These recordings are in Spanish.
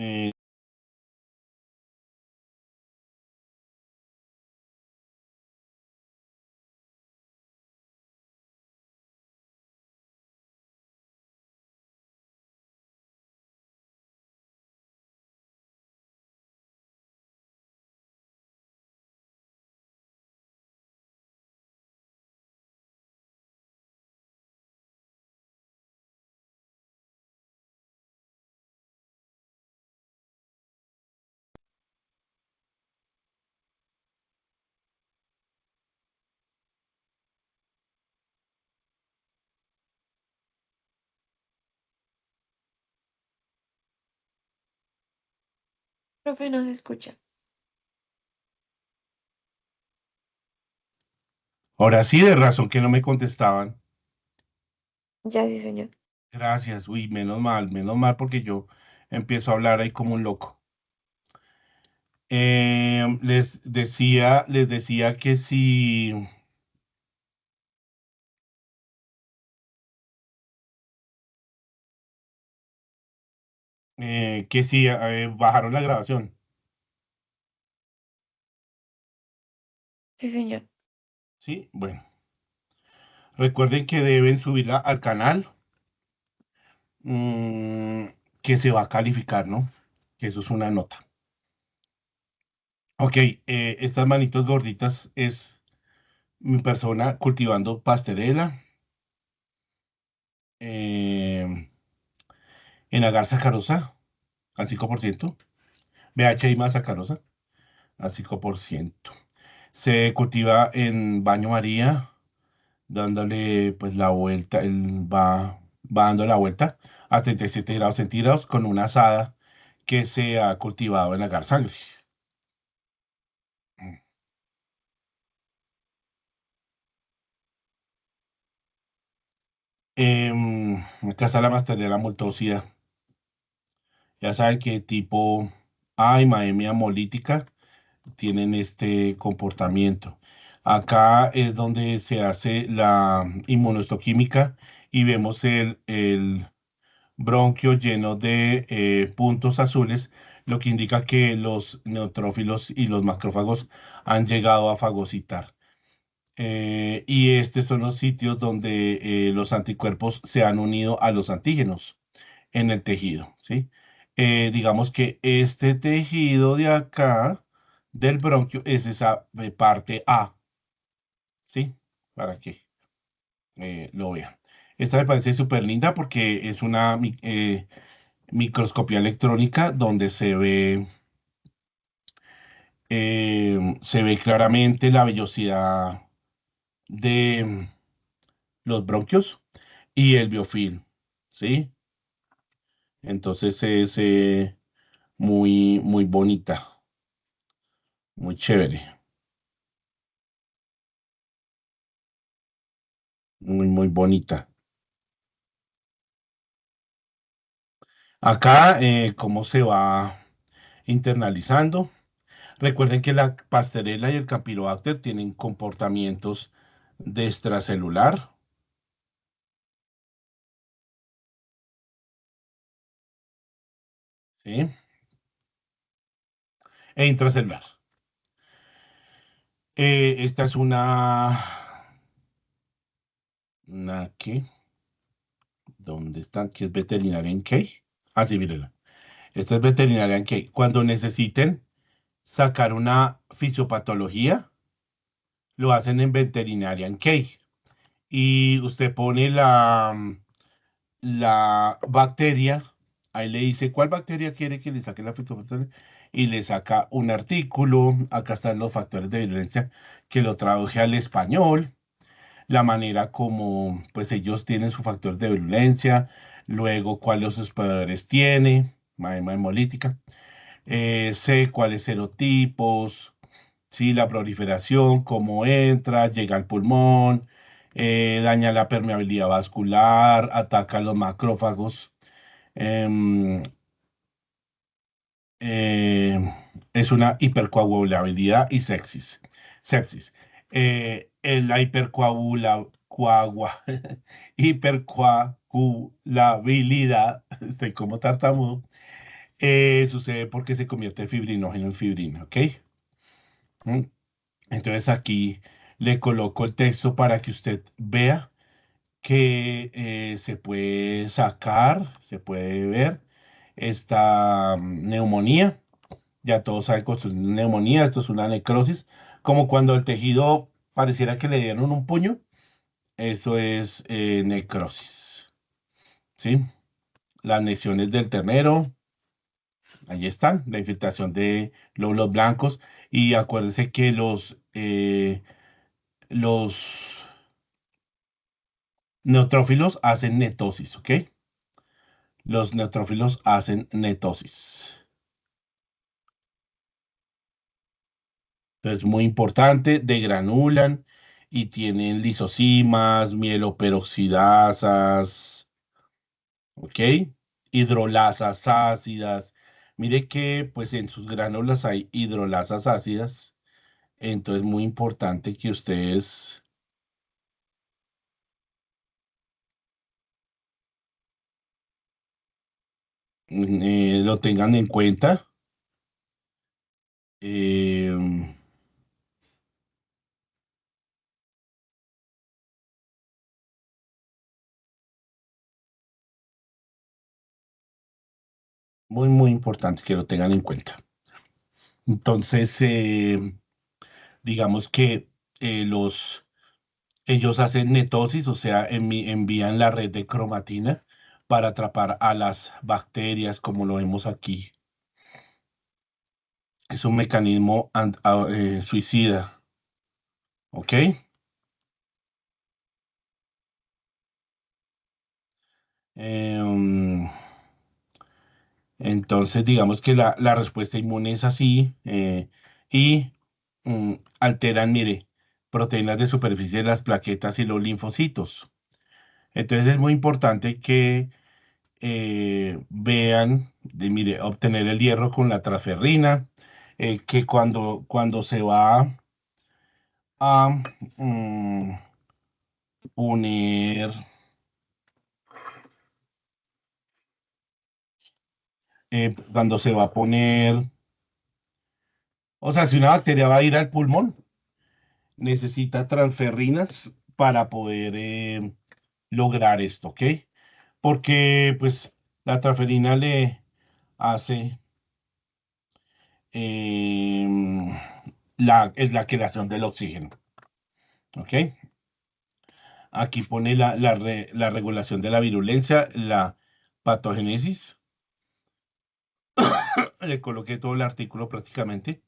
Eh, Profe, no se escucha. ahora sí, de razón que no me contestaban. Ya sí, señor. Gracias, uy, menos mal, porque yo empiezo a hablar ahí como un loco. Les decía que si bajaron la grabación. Sí, señor. Sí, bueno, recuerden que deben subirla al canal, mm, que se va a calificar, ¿no? Que eso es una nota. Ok, estas manitos gorditas es mi persona cultivando pastorela eh, en agar sacarosa al 5%, BHI más sacarosa al 5%. Se cultiva en baño María, dándole pues la vuelta, va dando la vuelta a 37 grados centígrados con una asada que se ha cultivado en agar sangre. Acá está la masтерera multósida. Ya saben qué tipo A y Maemia molítica tienen este comportamiento. Acá es donde se hace la inmunohistoquímica y vemos el bronquio lleno de puntos azules, lo que indica que los neutrófilos y los macrófagos han llegado a fagocitar. Y estos son los sitios donde los anticuerpos se han unido a los antígenos en el tejido, ¿sí? Digamos que este tejido de acá, del bronquio, es esa parte A, ¿sí? Para que lo vean. Esta me parece súper linda porque es una microscopía electrónica donde se ve claramente la vellosidad de los bronquios y el biofilm, ¿sí? Entonces es muy bonita, muy chévere, muy bonita. Acá, cómo se va internalizando. Recuerden que la pastorela y el campylobacter tienen comportamientos de extracelular, ¿sí? E intracelular. Esta es una ¿qué? ¿Dónde están? ¿Qué es veterinaria en K? Ah, sí, mírenla. Esta es veterinaria en K. Cuando necesiten sacar una fisiopatología, lo hacen en veterinaria en K. Y usted pone la bacteria, ahí le dice cuál bacteria quiere que le saque la fitobacteria y le saca un artículo. Acá están los factores de virulencia que lo traduje al español, la manera como pues ellos tienen su factor de virulencia, luego cuáles sus poderes tiene, maema hemolítica, sé cuáles serotipos, sí, la proliferación, cómo entra, llega al pulmón, daña la permeabilidad vascular, ataca a los macrófagos, em, eh, es una hipercoagulabilidad y sepsis. La hipercoagulabilidad, estoy como tartamudo, Sucede porque se convierte el fibrinógeno en fibrina, ¿ok? Mm, Entonces aquí le coloco el texto para que usted vea que se puede sacar, se puede ver esta neumonía. Ya todos saben que esto es una neumonía, esto es una necrosis, como cuando el tejido pareciera que le dieron un puño, eso es necrosis, ¿sí? Las lesiones del ternero, ahí están, la infiltración de glóbulos blancos, y acuérdense que los neutrófilos hacen netosis, ¿ok? Los neutrófilos hacen netosis. Entonces, muy importante, degranulan y tienen lisosimas, mieloperoxidasas, ¿ok? Hidrolasas ácidas. Mire que pues en sus gránulas hay hidrolasas ácidas. Entonces, muy importante que ustedes lo tengan en cuenta. Eh, muy, muy importante que lo tengan en cuenta. Entonces, digamos que ellos hacen netosis, o sea, envían la red de cromatina para atrapar a las bacterias, como lo vemos aquí. Es un mecanismo suicida, ¿ok? Em, entonces, digamos que la respuesta inmune es así y alteran, mire, proteínas de superficie de las plaquetas y los linfocitos. Entonces, es muy importante que vean, mire, obtener el hierro con la transferrina, que cuando se va a mm, poner, cuando se va a poner, o sea, si una bacteria va a ir al pulmón, necesita transferrinas para poder lograr esto, ¿ok? Porque pues la transferina le hace em, es la creación del oxígeno, ¿ok? Aquí pone la regulación de la virulencia, la patogénesis. Le coloqué todo el artículo prácticamente.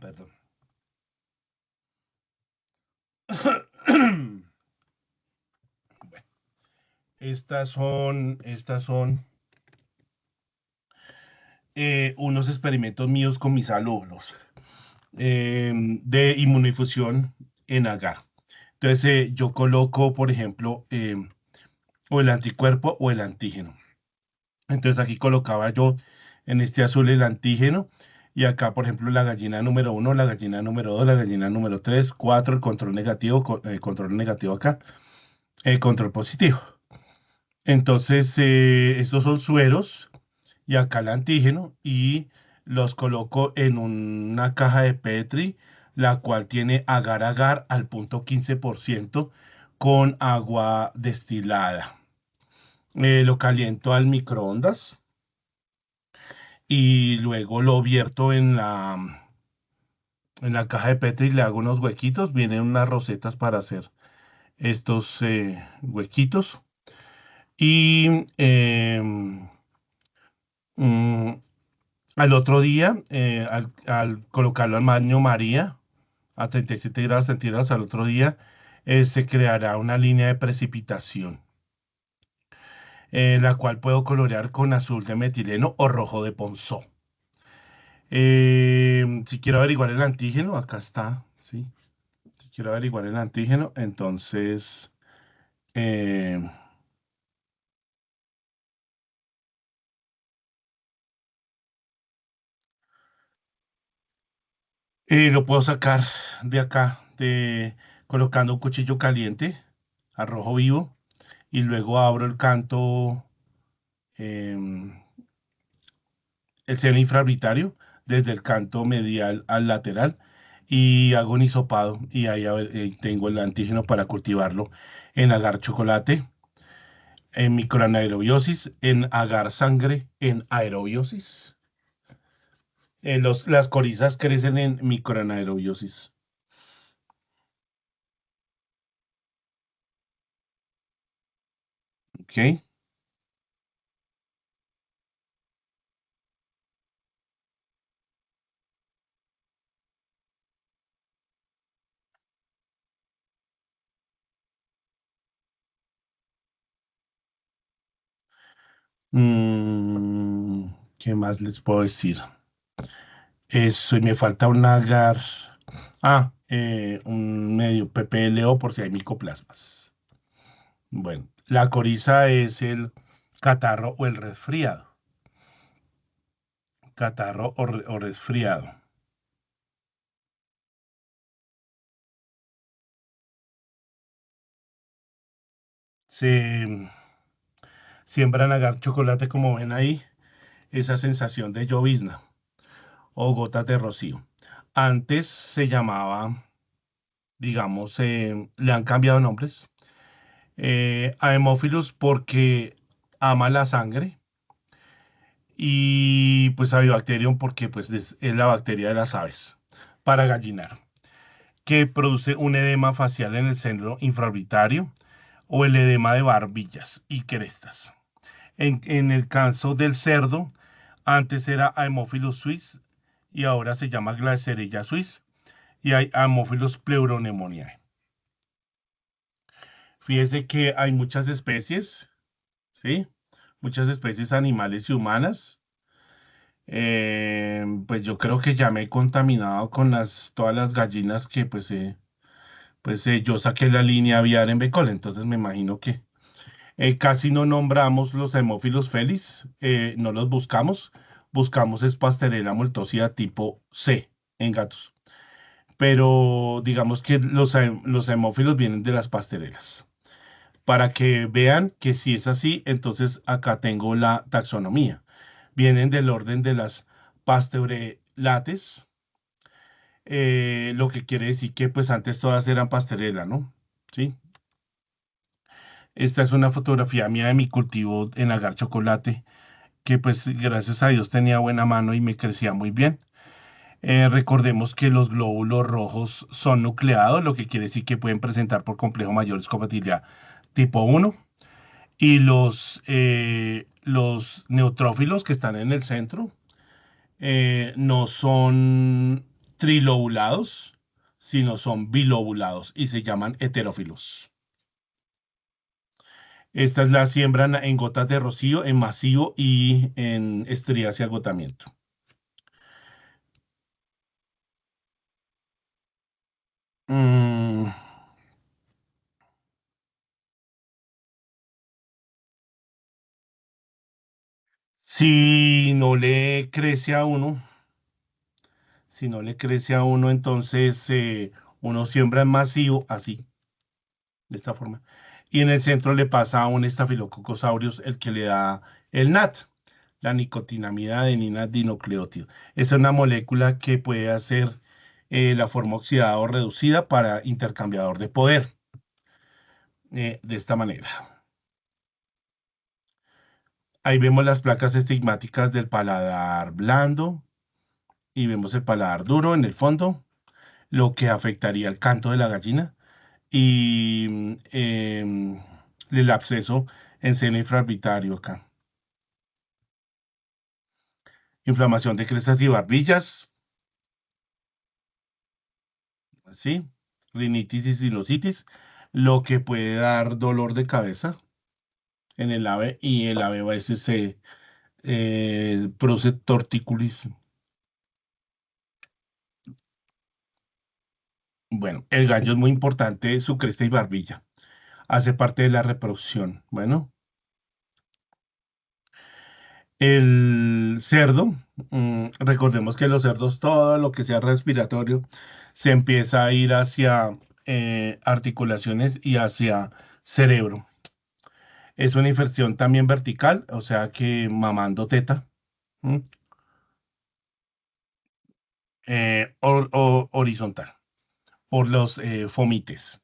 Perdón. Bueno, estas son unos experimentos míos con mis alumnos de inmunifusión en agar. Entonces, yo coloco, por ejemplo, o el anticuerpo o el antígeno. Entonces aquí colocaba yo en este azul el antígeno y acá, por ejemplo, la gallina número uno, la gallina número dos, la gallina número tres, cuatro, el control negativo acá, el control positivo. Entonces, estos son sueros y acá el antígeno y los coloco en una caja de Petri, la cual tiene agar-agar al punto 15% con agua destilada. Lo caliento al microondas y luego lo vierto en la caja de Petri y le hago unos huequitos. Vienen unas rosetas para hacer estos huequitos. Y mm, al otro día, al colocarlo al baño María a 37 grados centígrados, al otro día se creará una línea de precipitación, la cual puedo colorear con azul de metileno o rojo de ponzó. Si quiero averiguar el antígeno, acá está, ¿sí? Si quiero averiguar el antígeno, entonces eh, lo puedo sacar de acá, colocando un cuchillo caliente a rojo vivo y luego abro el canto, em, el seno infraorbitario desde el canto medial al lateral y hago un hisopado y ahí tengo el antígeno para cultivarlo en agar chocolate, en microanaerobiosis, en agar sangre, en aerobiosis. Las corizas crecen en microanaerobiosis. ¿Ok? Mm, ¿Qué más les puedo decir? Eso, y me falta un agar. Un medio PPLO por si hay micoplasmas. Bueno, la coriza es el catarro o el resfriado. Catarro o resfriado. Se siembran agar chocolate, como ven ahí, esa sensación de llovizna o gotas de rocío. Antes se llamaba, digamos, le han cambiado nombres. A Hemófilos porque ama la sangre y pues a Bacterium porque pues es la bacteria de las aves para gallinar, que produce un edema facial en el centro infraorbitario o el edema de barbillas y crestas. En el caso del cerdo, antes era Haemophilus suis y ahora se llama Glycerilla suis y hay Haemophilus pleuronemoniae. Fíjese que hay muchas especies, ¿sí? Muchas especies animales y humanas. Pues yo creo que ya me he contaminado con todas las gallinas que yo saqué la línea aviar en Becol, entonces me imagino que casi no nombramos los hemófilos felis, no los buscamos, buscamos es Pasteurella multocida tipo C en gatos, pero digamos que los hemófilos vienen de las pasterelas. Para que vean que si es así, entonces acá tengo la taxonomía. Vienen del orden de las pasteurelates, lo que quiere decir que pues antes todas eran pastorela, ¿no? Sí. Esta es una fotografía mía de mi cultivo en agar chocolate, que pues gracias a Dios tenía buena mano y me crecía muy bien. Recordemos que los glóbulos rojos son nucleados, lo que quiere decir que pueden presentar por complejo mayor compatibilidad tipo 1. Y los neutrófilos que están en el centro no son trilobulados, sino son bilobulados y se llaman heterófilos. Esta es la siembra en gotas de rocío, en masivo y en estrías y agotamiento. Mm, si no le crece a uno, si no le crece a uno, entonces uno siembra en masivo, así, de esta forma. Y en el centro le pasa a un Staphylococcus aureus el que le da el NAT, la nicotinamida adenina dinucleótido. Es una molécula que puede hacer la forma oxidada o reducida para intercambiador de poder, de esta manera. Ahí vemos las placas estigmáticas del paladar blando y vemos el paladar duro en el fondo, lo que afectaría el canto de la gallina y el absceso en seno infraorbitario acá. Inflamación de crestas y barbillas, ¿sí? Rinitis y sinusitis, lo que puede dar dolor de cabeza en el ave y el ave a veces se produce tortícolis. Bueno, el gallo es muy importante, su cresta y barbilla. Hace parte de la reproducción. Bueno, el cerdo, recordemos que los cerdos, todo lo que sea respiratorio, se empieza a ir hacia articulaciones y hacia cerebro. Es una infección también vertical, o sea que mamando teta, ¿m? Horizontal, por los fomites.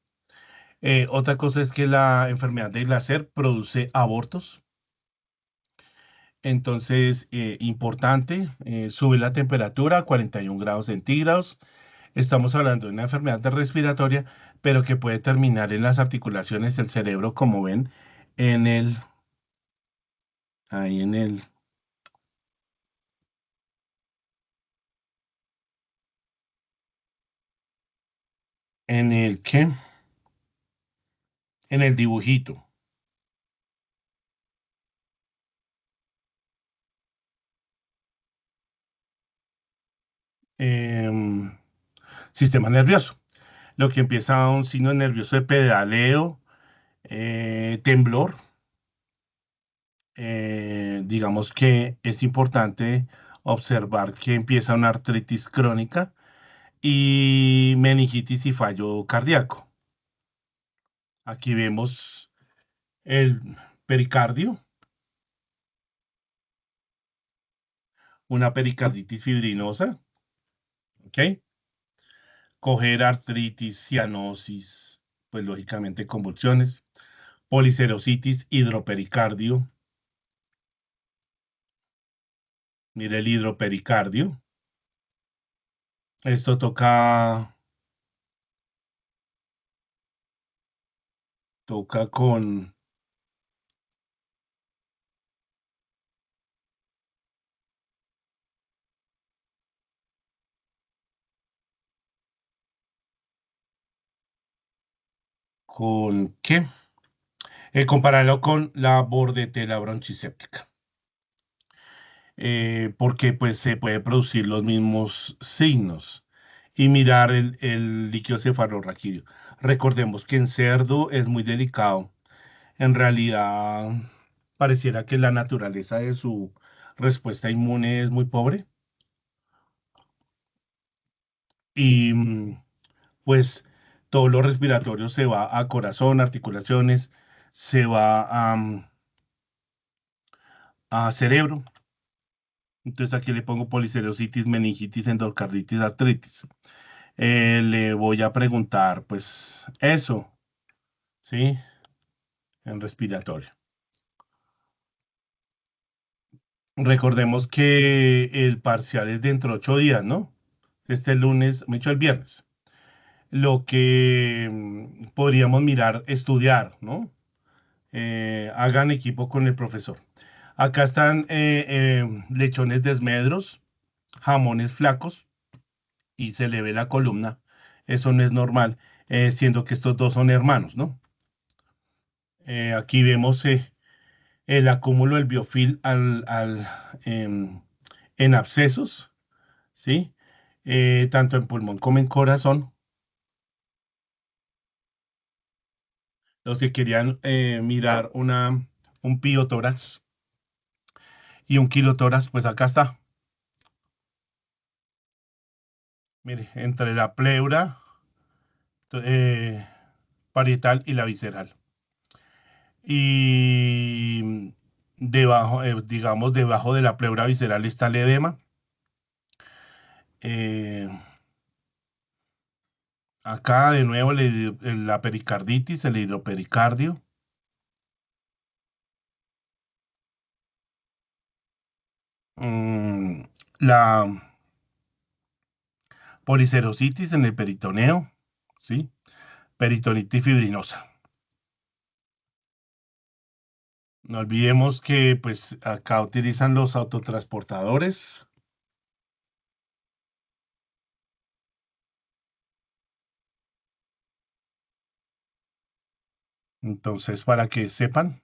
Otra cosa es que la enfermedad de Glaser produce abortos. Entonces, importante, sube la temperatura a 41 grados centígrados. Estamos hablando de una enfermedad respiratoria, pero que puede terminar en las articulaciones del cerebro, como ven en ahí ¿qué? En el dibujito. Em, Sistema nervioso. Lo que empieza un signo nervioso de pedaleo, temblor. Digamos que es importante observar que empieza una artritis crónica y meningitis y fallo cardíaco. Aquí vemos el pericardio, una pericarditis fibrinosa, ¿ok? Coger artritis, cianosis, pues lógicamente convulsiones, policerositis, hidropericardio. Mire el hidropericardio. Esto toca ¿con qué? Compararlo con la bordetela bronchiséptica. Porque pues se puede producir los mismos signos y mirar el líquido cefalorraquídeo. Recordemos que en cerdo es muy delicado. En realidad, pareciera que la naturaleza de su respuesta inmune es muy pobre y pues todo lo respiratorio se va a corazón, articulaciones, se va a cerebro. Entonces aquí le pongo policerositis, meningitis, endocarditis, artritis. Le voy a preguntar, pues, eso, ¿sí? En respiratorio. Recordemos que el parcial es dentro de 8 días, ¿no? Este lunes, me he hecho el viernes. Lo que podríamos mirar, estudiar, ¿no? Hagan equipo con el profesor. Acá están lechones desmedros, jamones flacos y se le ve la columna. Eso no es normal, siendo que estos dos son hermanos, ¿no? Aquí vemos el acúmulo del biofil en abscesos, ¿sí? Tanto en pulmón como en corazón. Los que querían mirar un piotórax y un kilotórax, pues acá está. Mire, entre la pleura eh, parietal y la visceral. Y debajo, digamos, debajo de la pleura visceral está el edema. Eh, Acá de nuevo la pericarditis, el hidropericardio. mm, la policerositis en el peritoneo, ¿sí? Peritonitis fibrinosa. No olvidemos que pues acá utilizan los autotransportadores. Entonces, para que sepan,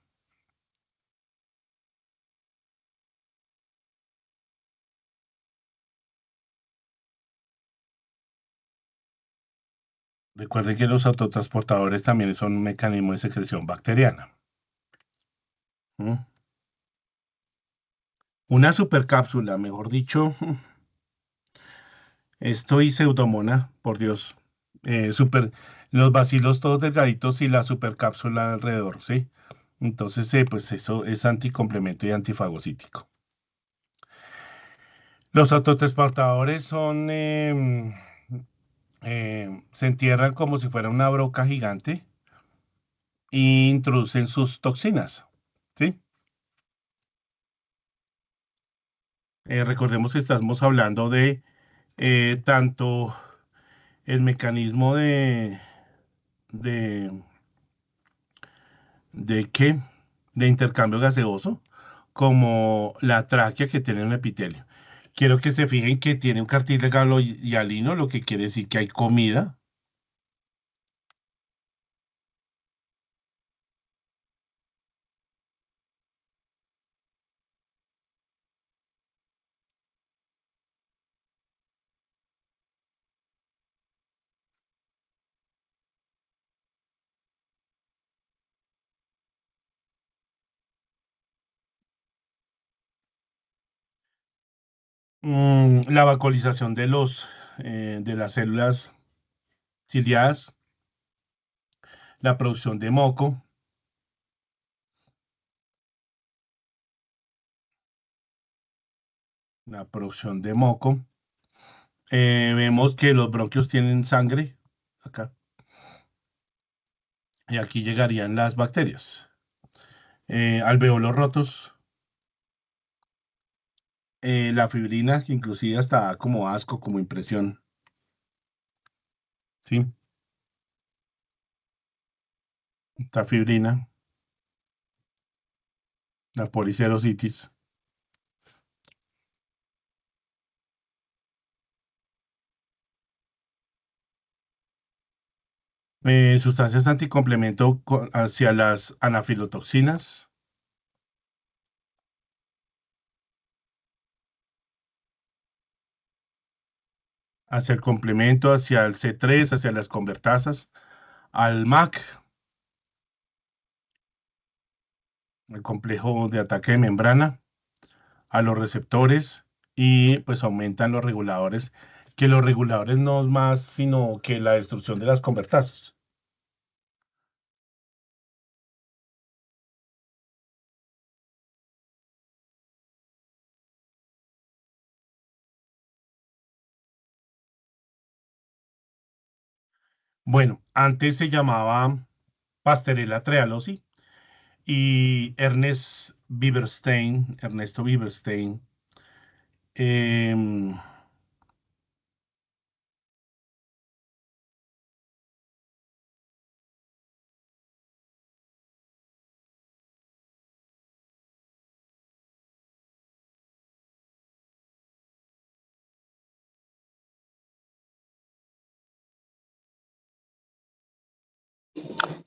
recuerden que los autotransportadores también son un mecanismo de secreción bacteriana. ¿Mm? Una supercápsula, mejor dicho, estoy pseudomona, por Dios. super, los bacilos todos delgaditos y la supercápsula alrededor, ¿sí? Entonces, pues eso es anticomplemento y antifagocítico. Los autotransportadores son, se entierran como si fuera una broca gigante e introducen sus toxinas, ¿sí? Recordemos que estamos hablando de tanto el mecanismo de, ¿de qué? De intercambio gaseoso, como la tráquea que tiene un epitelio. Quiero que se fijen que tiene un cartílago hialino, lo que quiere decir que hay comida. La vacuolización de las células ciliadas, la producción de moco, la producción de moco. Vemos que los bronquios tienen sangre, acá, y aquí llegarían las bacterias. Alveolos rotos, la fibrina, que inclusive hasta da como asco, como impresión, ¿sí? Esta fibrina, la policerositis. Sustancias anticomplemento hacia las anafilotoxinas, hacia el complemento, hacia el C3, hacia las convertasas, al MAC, el complejo de ataque de membrana, a los receptores y pues aumentan los reguladores, que los reguladores no es más sino que la destrucción de las convertasas. Bueno, antes se llamaba Pastorela trealosi y Ernesto Bieberstein, em,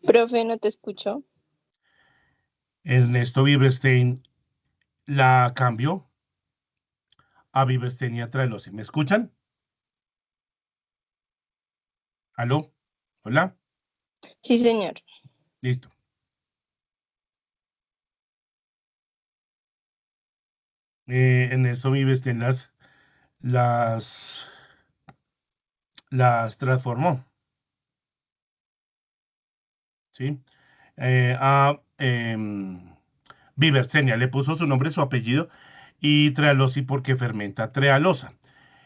Profe, no te escucho. Ernesto Bieberstein la cambió a Biebersteinia trealosi. ¿Me escuchan? ¿Aló? ¿Hola? Sí, señor. Listo. Ernesto Bieberstein las, las transformó, ¿sí? A Viversenia, le puso su nombre, su apellido y trealosi porque fermenta trealosa.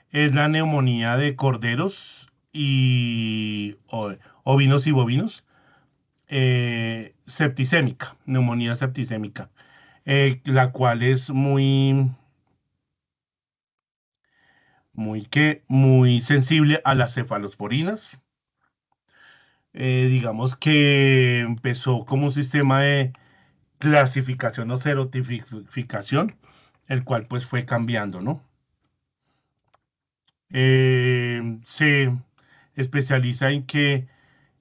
Es la neumonía de corderos y ovinos y bovinos, septicémica, neumonía septicémica, la cual es muy sensible a las cefalosporinas. Digamos que empezó como un sistema de clasificación o serotificación, el cual pues fue cambiando, ¿no? Se especializa en que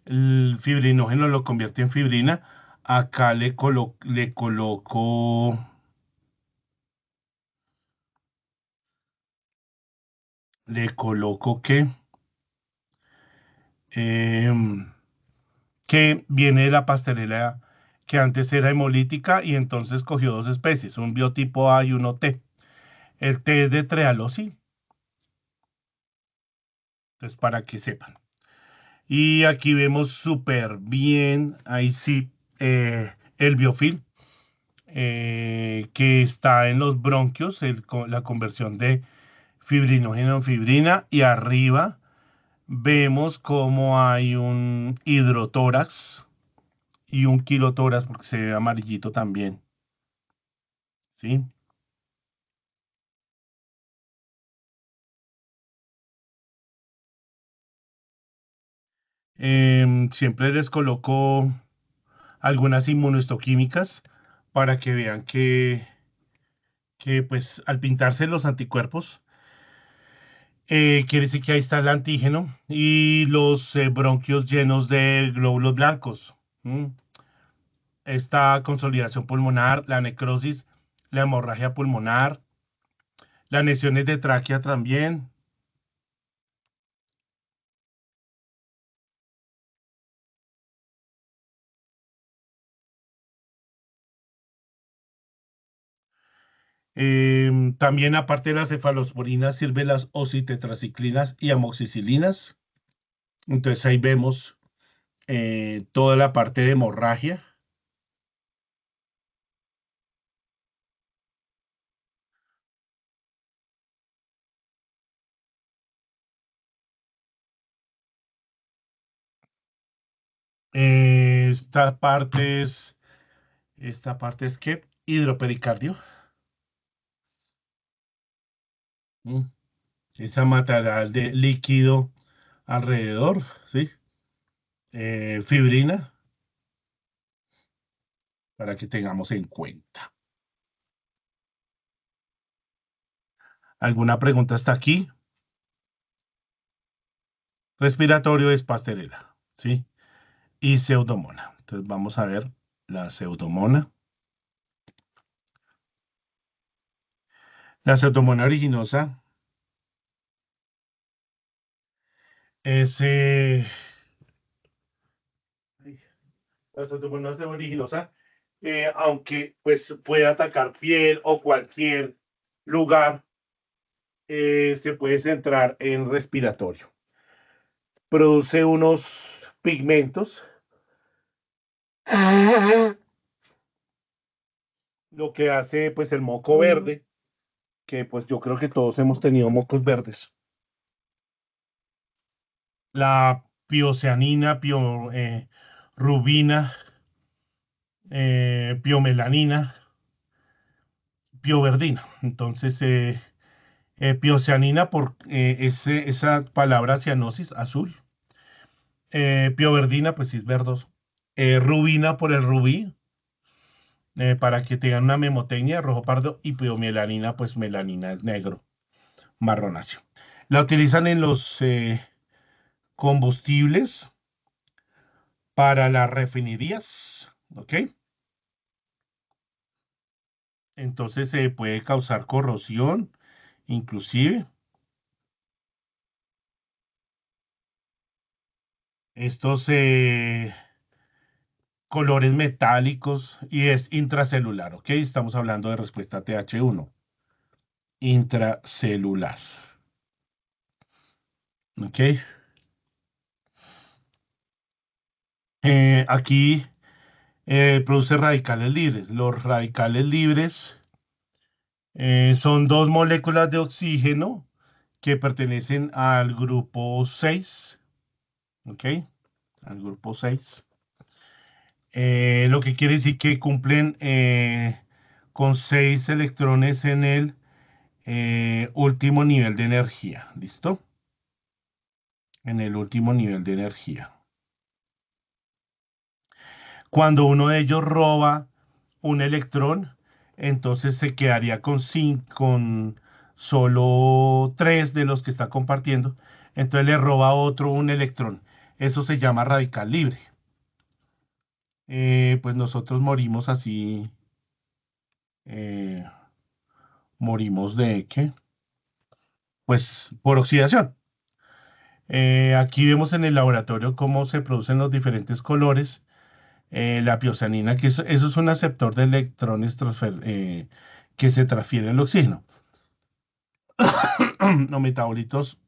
el fibrinógeno lo convierte en fibrina. Acá le coloco em, que viene de la pastelera que antes era hemolítica y entonces cogió dos especies, un biotipo A y uno T. El T es de trealosi, entonces para que sepan. Y aquí vemos súper bien, ahí sí, el biofilm que está en los bronquios, la conversión de fibrinógeno en fibrina. Y arriba vemos cómo hay un hidrotórax y un kilotórax, porque se ve amarillito también. ¿Sí? Siempre les coloco algunas inmunohistoquímicas para que vean que pues al pintarse los anticuerpos, quiere decir que ahí está el antígeno y los bronquios llenos de glóbulos blancos. ¿M? Esta consolidación pulmonar, la necrosis, la hemorragia pulmonar, las lesiones de tráquea también. También aparte de las cefalosporinas sirven las ocitetraciclinas y amoxicilinas. Entonces ahí vemos toda la parte de hemorragia. Esta parte es que hidropericardio. ¿M? Esa material de líquido alrededor, ¿sí? Fibrina, para que tengamos en cuenta. ¿Alguna pregunta hasta aquí? Respiratorio es pastelera, ¿sí? Y pseudomona. Entonces vamos a ver la pseudomona. La pseudomona originosa es la pseudomonas originosa, aunque pues puede atacar piel o cualquier lugar, se puede centrar en respiratorio. Produce unos pigmentos, lo que hace pues el moco verde, que pues yo creo que todos hemos tenido mocos verdes. La piocyanina, rubina, piomelanina, pioverdina. Entonces, piocyanina por esa palabra cianosis, azul. Pioverdina, pues sí es verdoso. Rubina por el rubí, para que tengan una memotecnia, rojo pardo. Y piomelanina, pues melanina es negro, marronáceo. La utilizan en los combustibles para las refinerías, ¿ok? Entonces se puede causar corrosión, inclusive. Estos colores metálicos y es intracelular, ¿ok? Estamos hablando de respuesta TH1. Intracelular. ¿Ok? Aquí produce radicales libres. Los radicales libres son dos moléculas de oxígeno que pertenecen al grupo 6. ¿Ok? Al grupo 6. Lo que quiere decir que cumplen con 6 electrones en el último nivel de energía. ¿Listo? En el último nivel de energía. Cuando uno de ellos roba un electrón, entonces se quedaría con solo 3 de los que está compartiendo. Entonces le roba a otro un electrón. Eso se llama radical libre. Pues nosotros morimos así. Morimos de ¿qué? Pues por oxidación. Aquí vemos en el laboratorio cómo se producen los diferentes colores. La piocyanina, que eso es un aceptor de electrones que se transfiere al oxígeno. Los metabolitos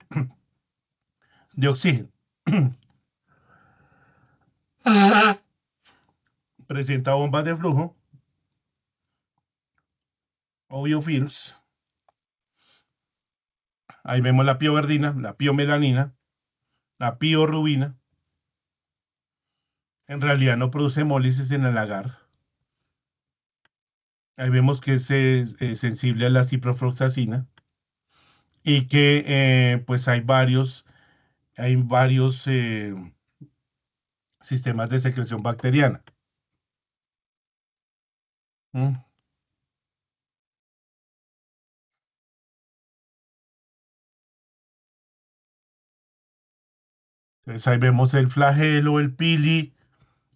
de oxígeno. presenta bombas de flujo o biofilms. Ahí vemos la pioverdina, la piomelanina, la piorubina. En realidad no produce hemólisis en el agar. Ahí vemos que es sensible a la ciprofloxacina y que pues hay varios sistemas de secreción bacteriana. ¿Mm? Entonces ahí vemos el flagelo, el pili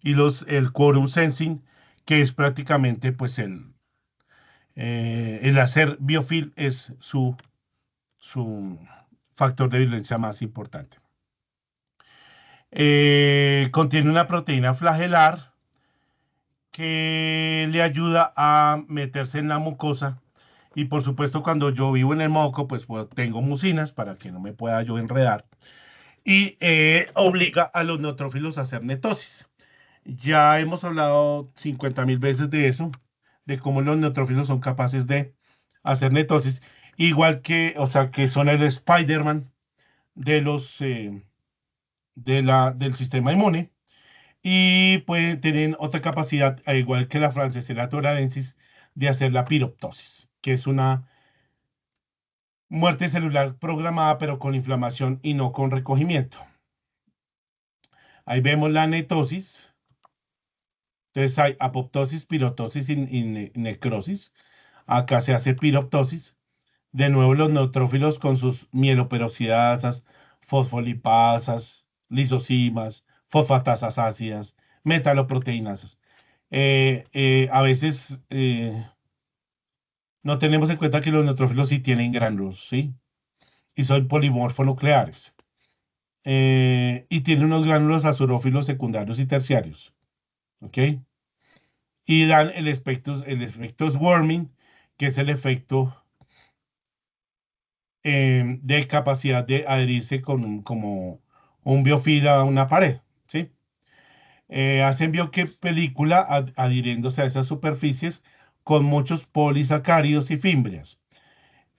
y el quorum sensing, que es prácticamente pues el hacer biofil es su factor de violencia más importante. Contiene una proteína flagelar que le ayuda a meterse en la mucosa. Y por supuesto, cuando yo vivo en el moco, pues tengo mucinas para que no me pueda yo enredar. Y obliga a los neutrófilos a hacer netosis. Ya hemos hablado 50.000 veces de eso, de cómo los neutrófilos son capaces de hacer netosis. Igual que, o sea, que son el Spider-Man de del sistema inmune. Y pueden tener otra capacidad, al igual que la Francisella tularensis, de hacer la piroptosis, que es una muerte celular programada, pero con inflamación y no con recogimiento. Ahí vemos la netosis. Entonces hay apoptosis, piroptosis y necrosis. Acá se hace piroptosis. De nuevo los neutrófilos con sus mieloperoxidasas, fosfolipasas, lisosimas, fosfatasas ácidas, metaloproteinasas. A veces no tenemos en cuenta que los neutrófilos sí tienen gránulos, ¿sí? Y son polimorfonucleares. Y tienen unos gránulos azurófilos secundarios y terciarios, ¿ok? Y dan el efecto swarming, que es el efecto de capacidad de adherirse como un biofil a una pared, ¿sí? Hacen película adhiriéndose a esas superficies con muchos polisacáridos y fimbrias.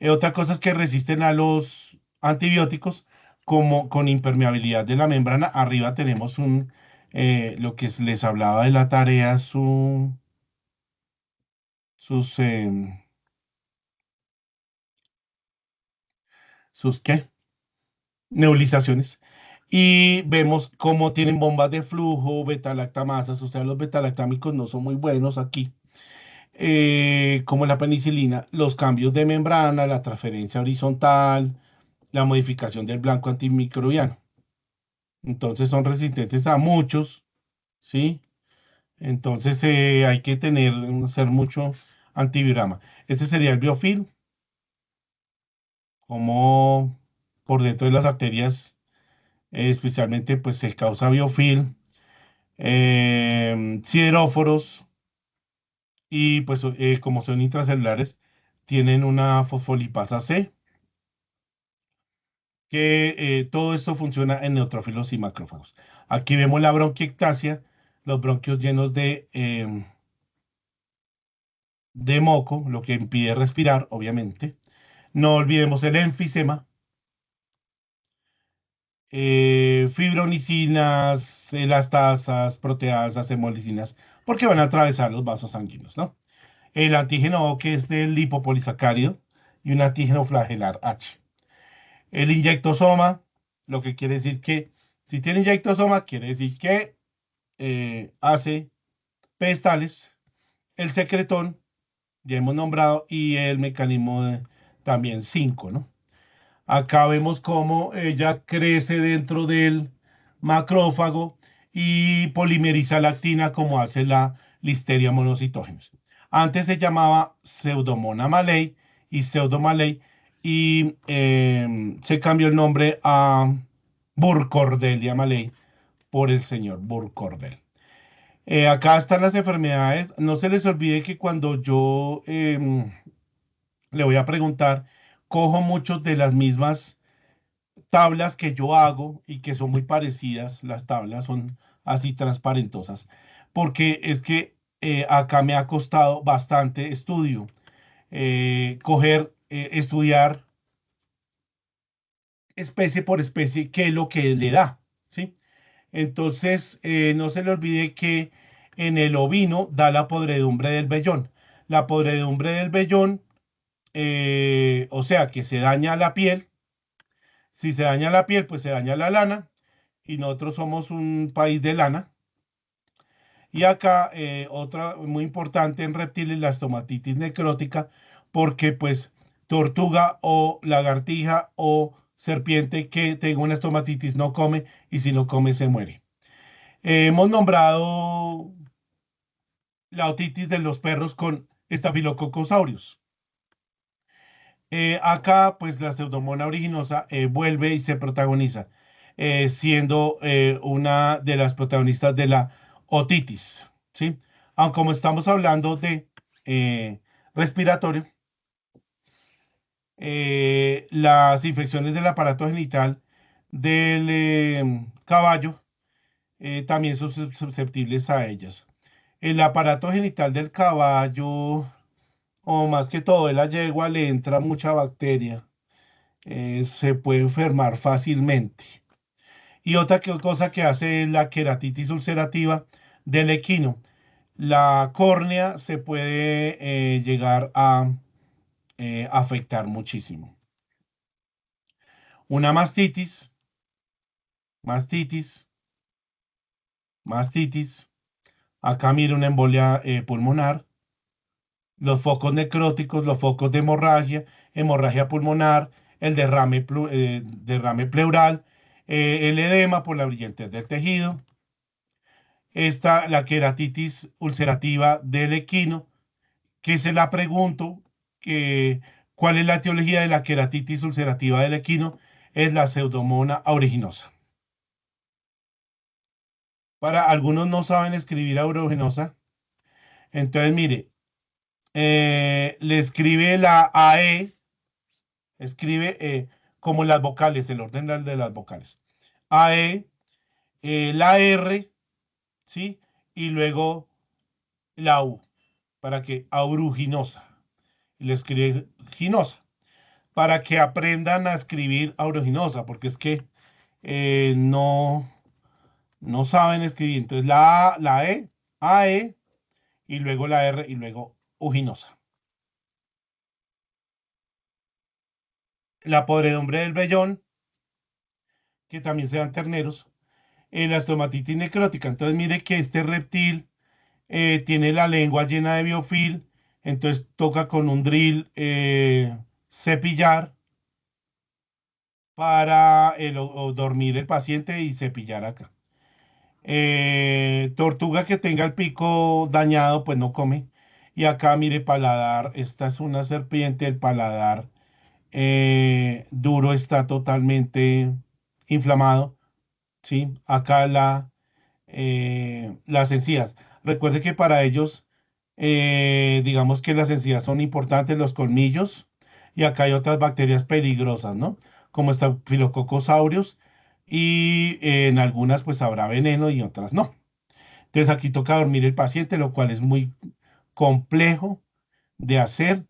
Otra cosa es que resisten a los antibióticos como con impermeabilidad de la membrana. Arriba tenemos lo que les hablaba de la tarea, sus, sus ¿qué? Nebulizaciones. Y vemos cómo tienen bombas de flujo, betalactamasas, o sea, los betalactámicos no son muy buenos aquí. Como la penicilina, los cambios de membrana, la transferencia horizontal, la modificación del blanco antimicrobiano. Entonces son resistentes a muchos, ¿sí? Entonces hay que hacer mucho antivirama. Este sería el biofilm, como por dentro de las arterias, especialmente, pues se causa biofilm, sideróforos, y pues como son intracelulares, tienen una fosfolipasa C, que todo esto funciona en neutrófilos y macrófagos. Aquí vemos la bronquiectasia, los bronquios llenos de moco, lo que impide respirar, obviamente. No olvidemos el enfisema, fibronicinas, elastasas, proteasas, hemolicinas, porque van a atravesar los vasos sanguíneos, ¿no? El antígeno O, que es del lipopolisacárido, y un antígeno flagelar H. El inyectosoma, lo que quiere decir que, si tiene inyectosoma, quiere decir que hace pedestales. El secretón, ya hemos nombrado, y el mecanismo también 5, ¿no? Acá vemos cómo ella crece dentro del macrófago y polimeriza la actina como hace la Listeria monocytogenes. Antes se llamaba Pseudomonas malei y Pseudomalei, y se cambió el nombre a Burcordelia malei por el señor Burkordel. Acá están las enfermedades. No se les olvide que cuando yo le voy a preguntar, cojo muchos de las mismas tablas que yo hago y que son muy parecidas. Las tablas así transparentosas, porque es que acá me ha costado bastante estudio, estudiar especie por especie qué es lo que le da, ¿sí? Entonces, no se le olvide que en el ovino da la podredumbre del vellón. La podredumbre del vellón, o sea, que se daña la piel. Si se daña la piel, pues se daña la lana. Y nosotros somos un país de lana. Y acá, otra muy importante en reptiles, la estomatitis necrótica, porque pues tortuga o lagartija o serpiente que tenga una estomatitis no come y si no come se muere. Hemos nombrado la otitis de los perros con Staphylococcus aureus. Acá, pues la Pseudomonas aeruginosa vuelve y se protagoniza, siendo una de las protagonistas de la otitis, ¿sí? Aunque como estamos hablando de respiratorio, las infecciones del aparato genital del caballo también son susceptibles a ellas. El aparato genital del caballo, o más que todo de la yegua, le entra mucha bacteria. Se puede enfermar fácilmente. Y otra cosa que hace es la queratitis ulcerativa del equino. La córnea se puede llegar a afectar muchísimo. Una mastitis, mastitis. Acá mira una embolia pulmonar, los focos necróticos, los focos de hemorragia, hemorragia pulmonar, el derrame pleural, el edema por la brillantez del tejido. Esta, la queratitis ulcerativa del equino, que se la pregunto, que, ¿cuál es la etiología de la queratitis ulcerativa del equino? Es la Pseudomonas aeruginosa. Para algunos no saben escribir aeruginosa, entonces mire, le escribe la AE, escribe como las vocales, el orden de las vocales. AE, la R, ¿sí? Y luego la U, para que auruginosa. Le escribe ginosa, para que aprendan a escribir auruginosa, porque es que no, no saben escribir. Entonces la A, la E, AE, y luego la R, y luego uginosa. La podredumbre del vellón, que también se dan terneros, la estomatitis necrótica. Entonces, mire que este reptil tiene la lengua llena de biofil, entonces toca con un drill cepillar para o dormir el paciente y cepillar acá. Tortuga que tenga el pico dañado, pues no come. Y acá, mire, paladar, esta es una serpiente, el paladar duro está totalmente inflamado, ¿sí? Acá las encías. Recuerde que para ellos, digamos que las encías son importantes, los colmillos, y acá hay otras bacterias peligrosas, ¿no? Como Staphylococcus aureus, y en algunas pues habrá veneno y otras no. Entonces aquí toca dormir el paciente, lo cual es muy complejo de hacer,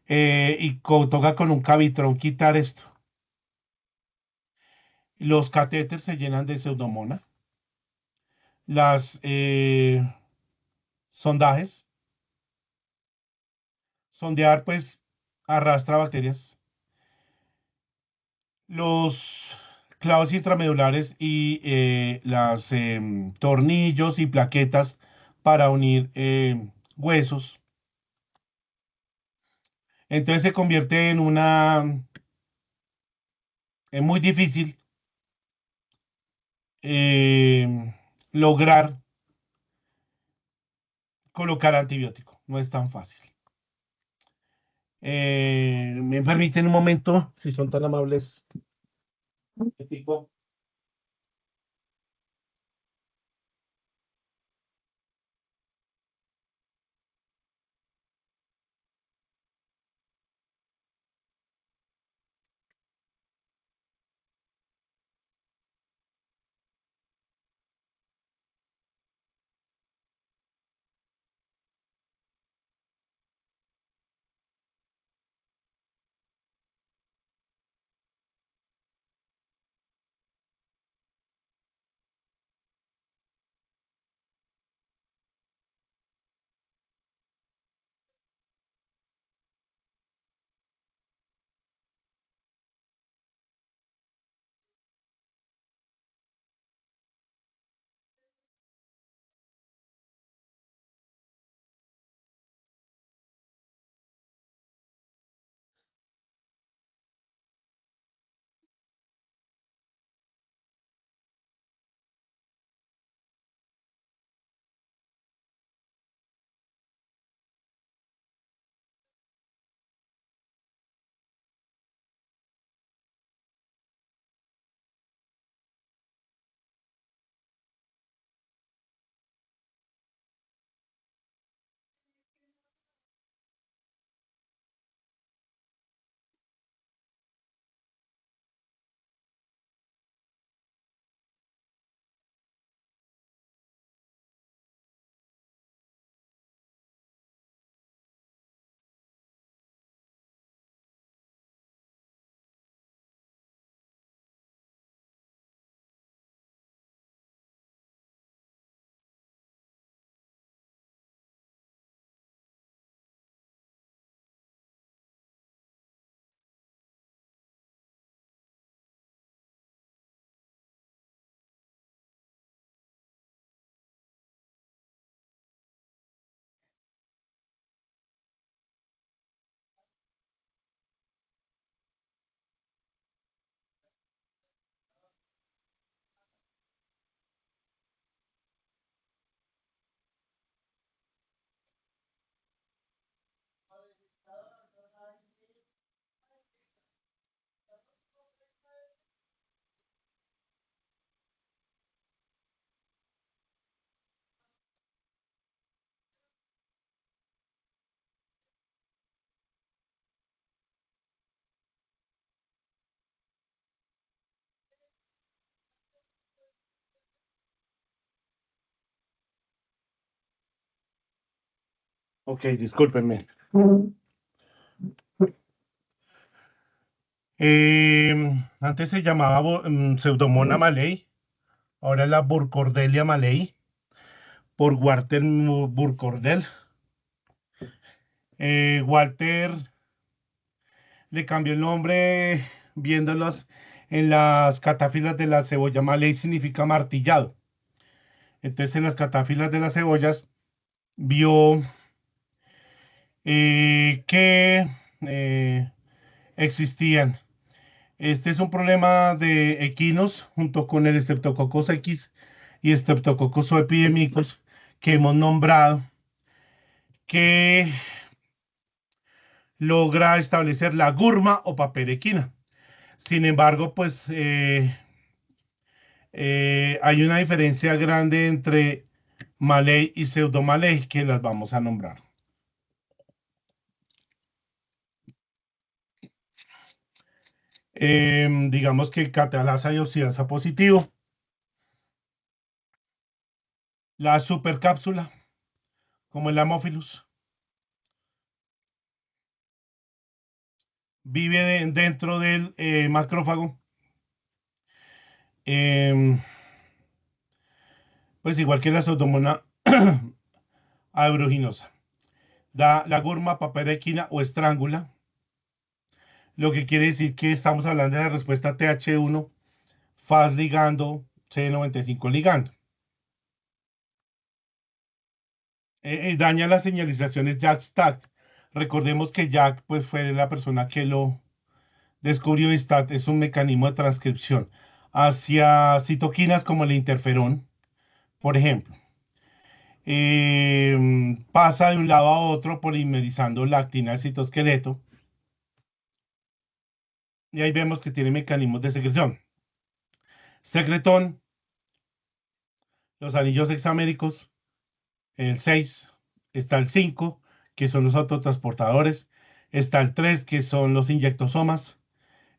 y toca con un cavitrón quitar esto. Los catéteres se llenan de pseudomonas. Las sondajes, sondear pues arrastra bacterias. Los clavos intramedulares y los tornillos y plaquetas para unir huesos. Entonces se convierte en es muy difícil lograr colocar antibiótico. No es tan fácil. ¿Me permiten un momento? Si son tan amables. Un momentico. Ok, discúlpenme. Antes se llamaba Pseudomonas malei, ahora es la Burcordelia malei, por Walter Burcordel. Walter le cambió el nombre viéndolos en las catáfilas de la cebolla. Malei significa martillado. Entonces en las catáfilas de las cebollas vio que existían. Este es un problema de equinos junto con el Streptococcus X y Streptococcus epidemicus que hemos nombrado, que logra establecer la gurma o paperequina. Sin embargo, pues hay una diferencia grande entre malei y pseudomalei que las vamos a nombrar. Digamos que catalasa y oxidasa positivo. La supercápsula, como el Haemophilus, vive dentro del macrófago. Pues igual que la Pseudomonas aeruginosa. Da la gurma, paperequina o estrángula, lo que quiere decir que estamos hablando de la respuesta TH1, Fas ligando, C95 ligando. Daña las señalizaciones JAK-STAT. Recordemos que Jack pues, fue la persona que lo descubrió y STAT es un mecanismo de transcripción hacia citoquinas como el interferón, por ejemplo. Pasa de un lado a otro polimerizando la actina del citoesqueleto. Y ahí vemos que tiene mecanismos de secreción. Secretón, los anillos hexaméricos, el 6, está el 5, que son los autotransportadores, está el 3, que son los inyectosomas.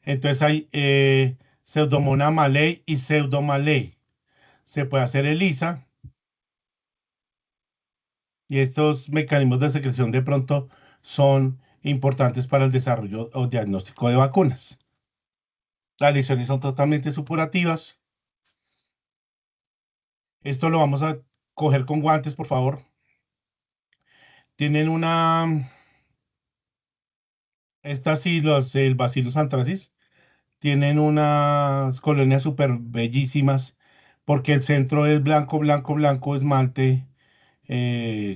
Entonces hay Pseudomonas malei y Pseudomalei. Se puede hacer ELISA y estos mecanismos de secreción de pronto son importantes para el desarrollo o diagnóstico de vacunas. Las lesiones son totalmente supurativas. Esto lo vamos a coger con guantes, por favor. Tienen estas sí, el Bacillus anthracis, tienen unas colonias súper bellísimas porque el centro es blanco, blanco, blanco, esmalte,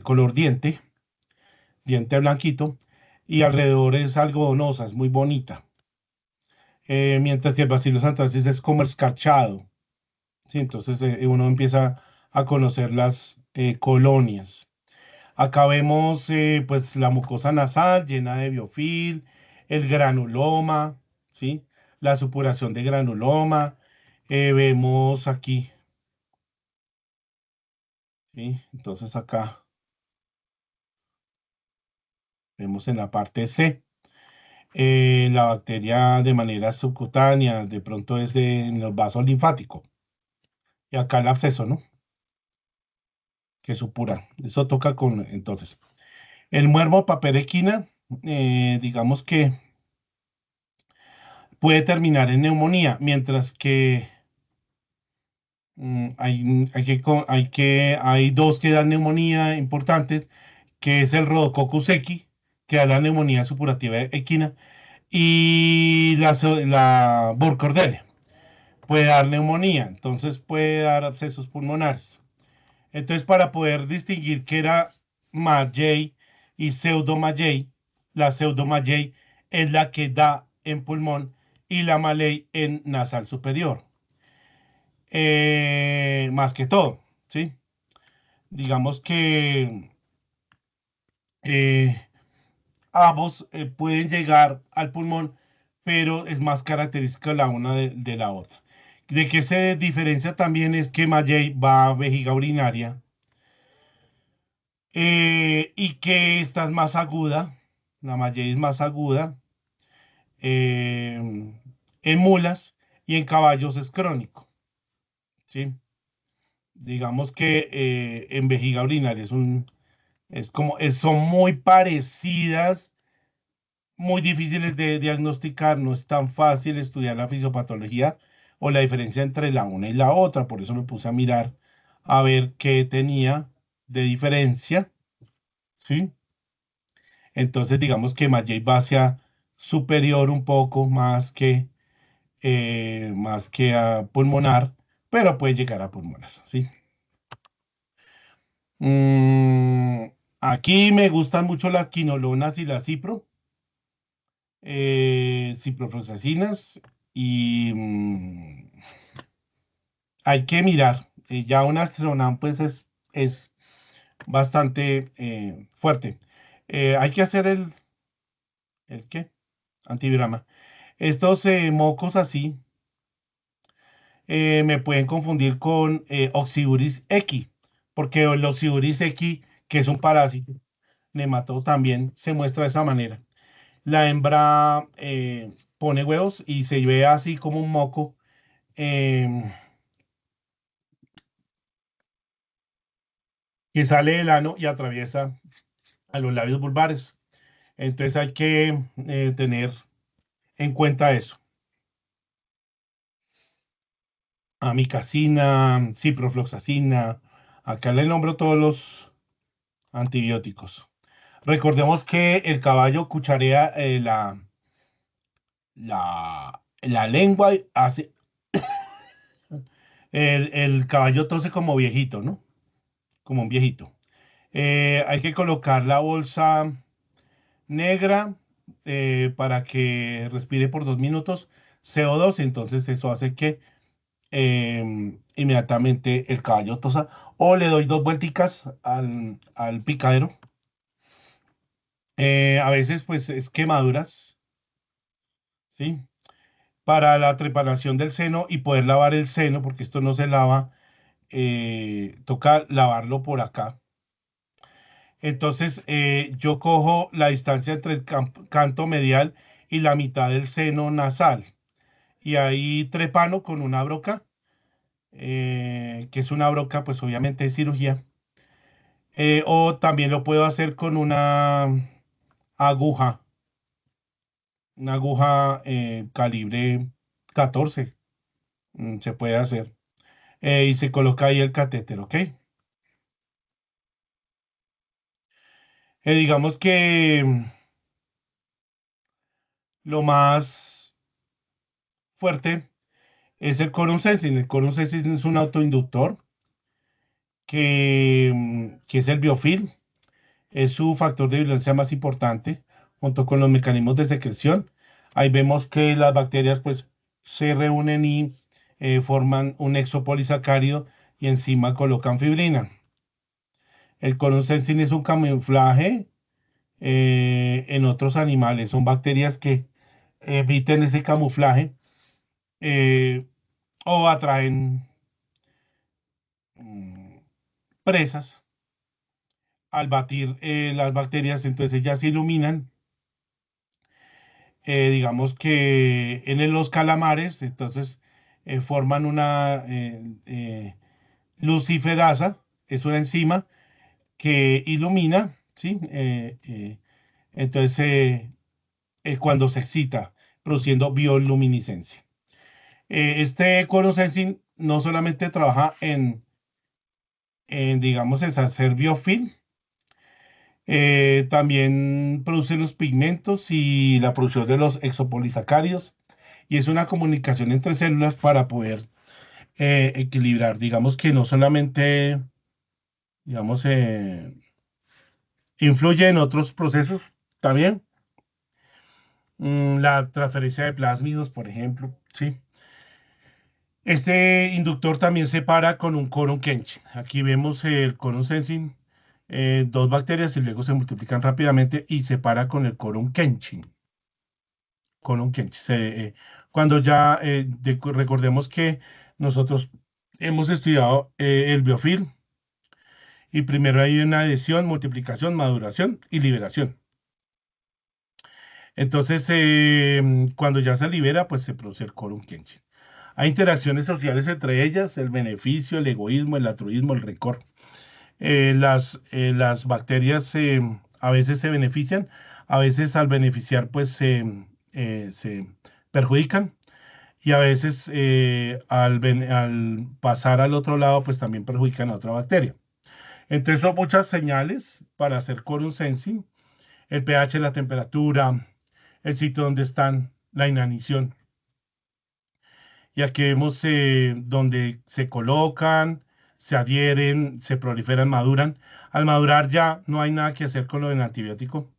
color diente, diente blanquito, y alrededor es algodonosa, es muy bonita. Mientras que el Bacillus anthracis es como escarchado, ¿sí? Entonces uno empieza a conocer las colonias. Acá vemos pues la mucosa nasal llena de biofil, el granuloma, ¿sí? La supuración de granuloma. Vemos aquí, ¿sí? Entonces acá vemos en la parte C. La bacteria de manera subcutánea, de pronto es en los vasos linfáticos. Y acá el absceso, ¿no? Que supura. Eso toca con, entonces. El muermo paperequina, digamos que puede terminar en neumonía, mientras que hay dos que dan neumonía importantes, que es el Rhodococcus equi, que da la neumonía supurativa equina, y la Burcordelia puede dar neumonía, entonces puede dar abscesos pulmonares. Entonces, para poder distinguir qué era Malley y Pseudo-Malley, la Pseudo-Malley es la que da en pulmón y la Maley en nasal superior. Más que todo, ¿sí? Digamos que eh, ambos pueden llegar al pulmón, pero es más característica la una de la otra. De que se diferencia también es que Malley va a vejiga urinaria y que esta es más aguda, la Malley es más aguda en mulas y en caballos es crónico, ¿sí? Digamos que en vejiga urinaria es un Son muy parecidas, muy difíciles de diagnosticar, no es tan fácil estudiar la fisiopatología o la diferencia entre la una y la otra, por eso me puse a mirar a ver qué tenía de diferencia, ¿sí? Entonces, digamos que Mayer va hacia superior un poco más que a pulmonar, pero puede llegar a pulmonar, ¿sí? Mm, aquí me gustan mucho las quinolonas y las ciprofloxacinas, y hay que mirar. Ya un Astronam, pues es bastante fuerte. Hay que hacer ¿el qué? Antivirama. Estos mocos así me pueden confundir con Oxiuris equi, porque el Oxiuris equi, que es un parásito nematodo, también se muestra de esa manera. La hembra pone huevos y se ve así como un moco em, que sale del ano y atraviesa a los labios vulvares. Entonces hay que tener en cuenta eso. Amicacina, ciprofloxacina, acá le nombro todos los antibióticos. Recordemos que el caballo cucharea la lengua, hace, el caballo tose como viejito, ¿no? Como un viejito. Hay que colocar la bolsa negra para que respire por 2 minutos CO2, entonces eso hace que inmediatamente el caballo tosa, o le doy 2 vuelticas al picadero. A veces pues es quemaduras, ¿sí? Para la trepanación del seno y poder lavar el seno, porque esto no se lava, toca lavarlo por acá. Entonces, yo cojo la distancia entre el canto medial y la mitad del seno nasal. Y ahí trepano con una broca, que es una broca, pues obviamente de cirugía. O también lo puedo hacer con aguja, una aguja calibre 14. Se puede hacer. Y se coloca ahí el catéter, ¿ok? Digamos que lo más fuerte es el quorum sensing. El quorum sensing es un autoinductor que es el biofilm. Es su factor de vigilancia más importante, junto con los mecanismos de secreción. Ahí vemos que las bacterias pues se reúnen y forman un exopolisacárido y encima colocan fibrina. El quorum sensing es un camuflaje en otros animales. Son bacterias que eviten ese camuflaje eh, o atraen mm, presas al batir las bacterias, entonces ellas se iluminan. Digamos que los calamares, entonces forman una luciferasa, es una enzima que ilumina, ¿sí? Entonces, cuando se excita, produciendo bioluminiscencia. Este Corosensing no solamente trabaja digamos, en hacer biofilm, también produce los pigmentos y la producción de los exopolisacáridos, y es una comunicación entre células para poder equilibrar, digamos que no solamente, digamos, influye en otros procesos también, la transferencia de plásmidos, por ejemplo, ¿sí? Este inductor también se para con un quorum Kenshin. Aquí vemos el quorum sensing, dos bacterias y luego se multiplican rápidamente y se para con el quorum Kenshin. Quorum Kenshin. Cuando ya recordemos que nosotros hemos estudiado el biofilm y primero hay una adhesión, multiplicación, maduración y liberación. Entonces, cuando ya se libera, pues se produce el quorum Kenshin. Hay interacciones sociales entre ellas, el beneficio, el egoísmo, el altruismo, el rencor. las bacterias a veces se benefician, a veces al beneficiar pues se perjudican y a veces al pasar al otro lado pues también perjudican a otra bacteria. Entonces son muchas señales para hacer quorum sensing: el pH, la temperatura, el sitio donde están, la inanición. Y aquí vemos donde se colocan, se adhieren, se proliferan, maduran. Al madurar ya no hay nada que hacer con lo del antibiótico,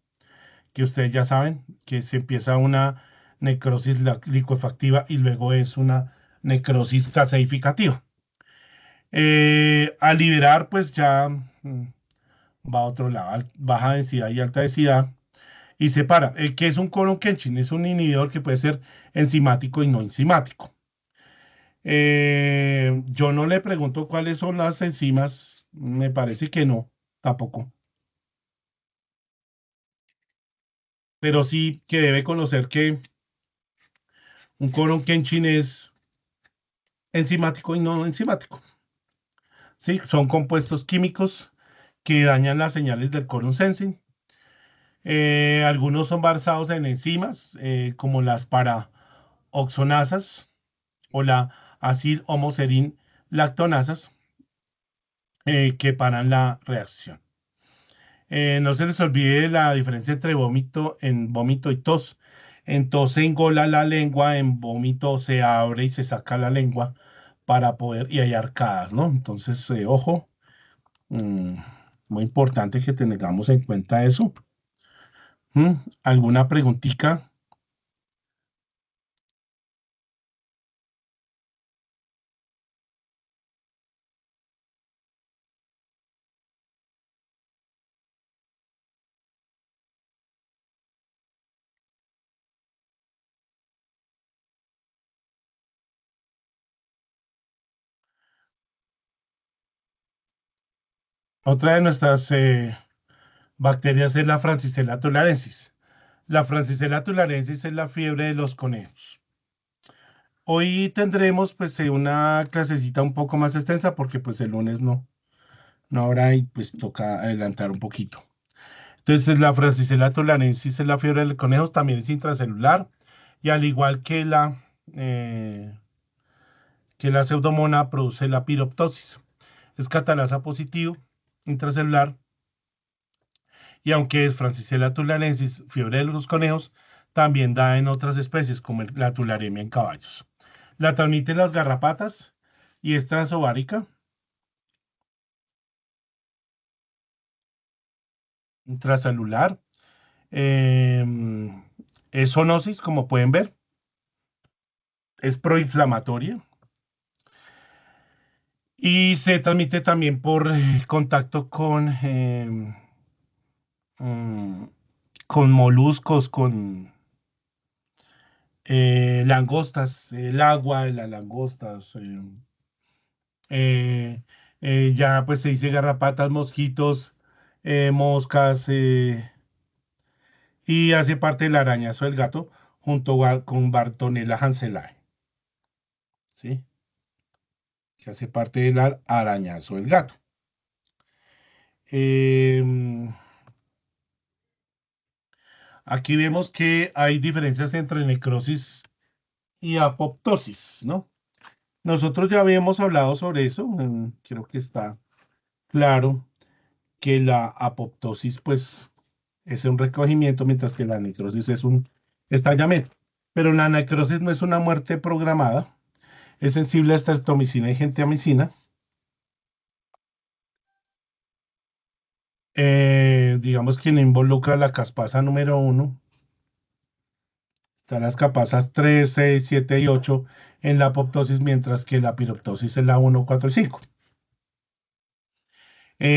que ustedes ya saben, que se empieza una necrosis licuefactiva y luego es una necrosis caseificativa. Al liberar, pues ya va a otro lado, baja densidad y alta densidad, y separa. ¿Qué es un quorum kenshin? Es un inhibidor que puede ser enzimático y no enzimático. Yo no le pregunto cuáles son las enzimas, me parece que no, tampoco. Pero sí que debe conocer que un quorum kenshin es enzimático y no enzimático. Sí, son compuestos químicos que dañan las señales del quorum sensing. Algunos son basados en enzimas como las paraoxonasas o la acil-homoserin lactonasas que paran la reacción. No se les olvide la diferencia entre vómito y tos. En tos se engola la lengua, en vómito se abre y se saca la lengua para poder, y hay arcadas, ¿no? Entonces, ojo, muy importante que tengamos en cuenta eso. ¿Alguna preguntita? Otra de nuestras bacterias es la Francisella tularensis. La Francisella tularensis es la fiebre de los conejos. Hoy tendremos pues una clasecita un poco más extensa porque pues el lunes no habrá y pues toca adelantar un poquito. Entonces la Francisella tularensis es la fiebre de los conejos, también es intracelular y al igual que la pseudomonas produce la piroptosis. Es catalasa positivo, intracelular. Y aunque es Francisella tularensis, fiebre de los conejos, también da en otras especies, como la tularemia en caballos. La transmiten las garrapatas y es transovárica, intracelular. Es zoonosis, como pueden ver. Es proinflamatoria. Y se transmite también por contacto con moluscos, con langostas, el agua, las langostas. Eh, ya pues se dice garrapatas, mosquitos, moscas, y hace parte del arañazo del gato junto con Bartonella hanselae, ¿sí? Que hace parte del arañazo del gato. Aquí vemos que hay diferencias entre necrosis y apoptosis, ¿no? Nosotros ya habíamos hablado sobre eso, creo que está claro que la apoptosis, pues, es un recogimiento, mientras que la necrosis es un estallamiento. Pero la necrosis no es una muerte programada, es sensible a estreptomicina y gentamicina. Digamos que no involucra la caspasa número 1. Están las caspasas 3, 6, 7 y 8 en la apoptosis, mientras que la piroptosis es la 1, 4 y 5.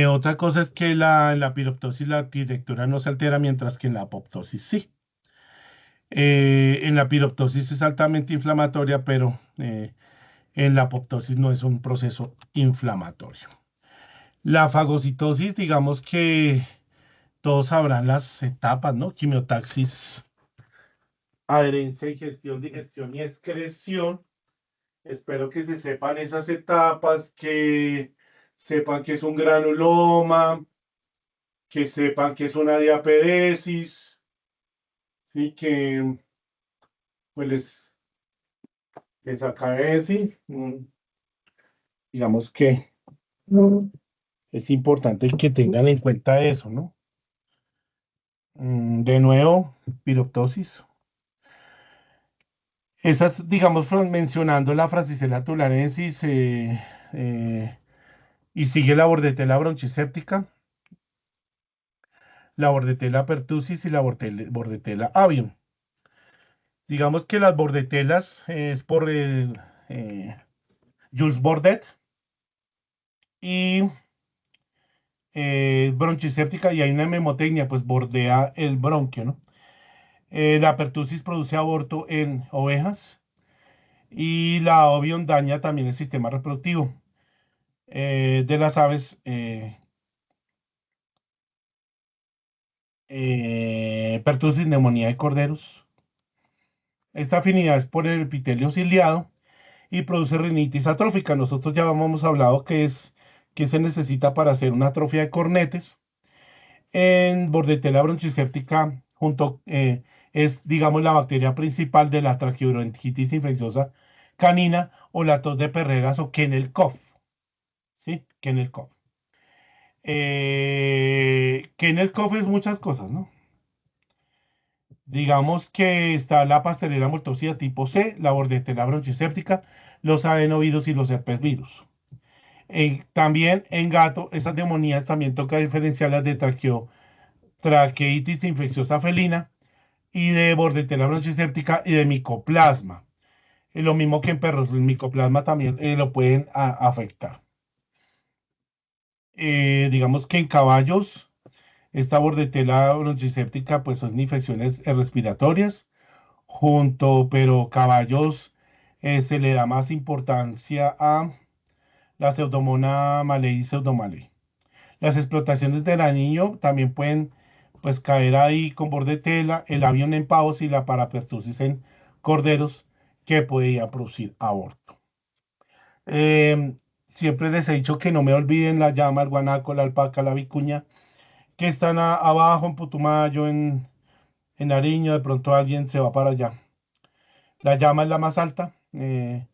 Otra cosa es que en la piroptosis la arquitectura no se altera, mientras que en la apoptosis sí. En la piroptosis es altamente inflamatoria, pero en la apoptosis no es un proceso inflamatorio. La fagocitosis, digamos que todos sabrán las etapas, ¿no? Quimiotaxis, adherencia, digestión y excreción. Espero que se sepan esas etapas, que sepan que es un granuloma, que sepan que es una diapedesis, ¿sí? Que pues les acabe, sí. Digamos que es importante que tengan en cuenta eso, ¿no? De nuevo, piroptosis. Esas, digamos, mencionando la Francisella tularensis y sigue la bordetela bronchiséptica, la bordetela pertussis y la bordetela avium. Digamos que las bordetelas es por Jules Bordet y bronchiséptica y hay una hemotecnia, pues bordea el bronquio, ¿no? La pertussis produce aborto en ovejas y la ovium daña también el sistema reproductivo de las aves. Pertussis, neumonía de corderos. Esta afinidad es por el epitelio ciliado y produce rinitis atrófica. Nosotros ya hemos hablado que se necesita para hacer una atrofia de cornetes. En Bordetella bronchiséptica, es, digamos, la bacteria principal de la traqueobronquitis infecciosa canina o la tos de perreras o kennel cough. ¿Sí? Kennel cough. Kennel cough es muchas cosas, ¿no? Digamos que está la pastelera moltosida tipo C, la bordetela bronchiséptica, los adenovirus y los herpesvirus. También en gato, esas neumonías también toca diferenciarlas de traqueitis infecciosa felina y de bordetela bronchiséptica y de micoplasma. Lo mismo que en perros, el micoplasma también lo pueden afectar. Digamos que en caballos, esta bordetela bronchiséptica pues son infecciones respiratorias pero caballos se le da más importancia a la pseudomonas malei y pseudomalei. Las explotaciones de la niño también pueden pues caer ahí con bordetela, el avión en pavos y la parapertusis en corderos que podría producir aborto. Eh, Siempre les he dicho que no me olviden la llama, el guanaco, la alpaca, la vicuña, que están abajo en Putumayo, en Nariño, de pronto alguien se va para allá. La llama es la más alta, le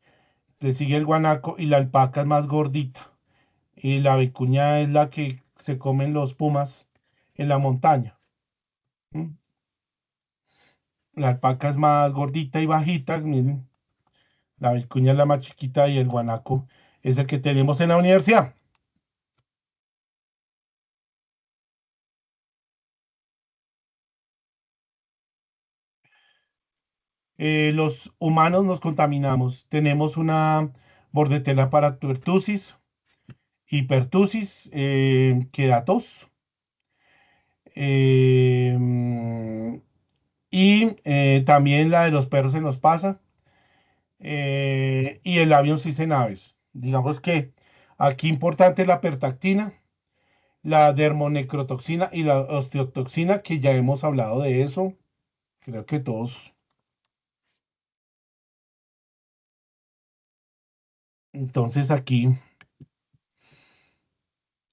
sigue el guanaco y la alpaca es más gordita. Y la vicuña es la que se comen los pumas en la montaña. ¿Mm? La alpaca es más gordita y bajita, miren. La vicuña es la más chiquita y el guanaco es el que tenemos en la universidad. Los humanos nos contaminamos. Tenemos una bordetela para pertussis, hipertusis, que da tos. Eh, y también la de los perros se nos pasa. Y el avión sí en aves. Digamos que aquí importante la pertactina, la dermonecrotoxina y la osteotoxina, que ya hemos hablado de eso. Creo que todos. Entonces aquí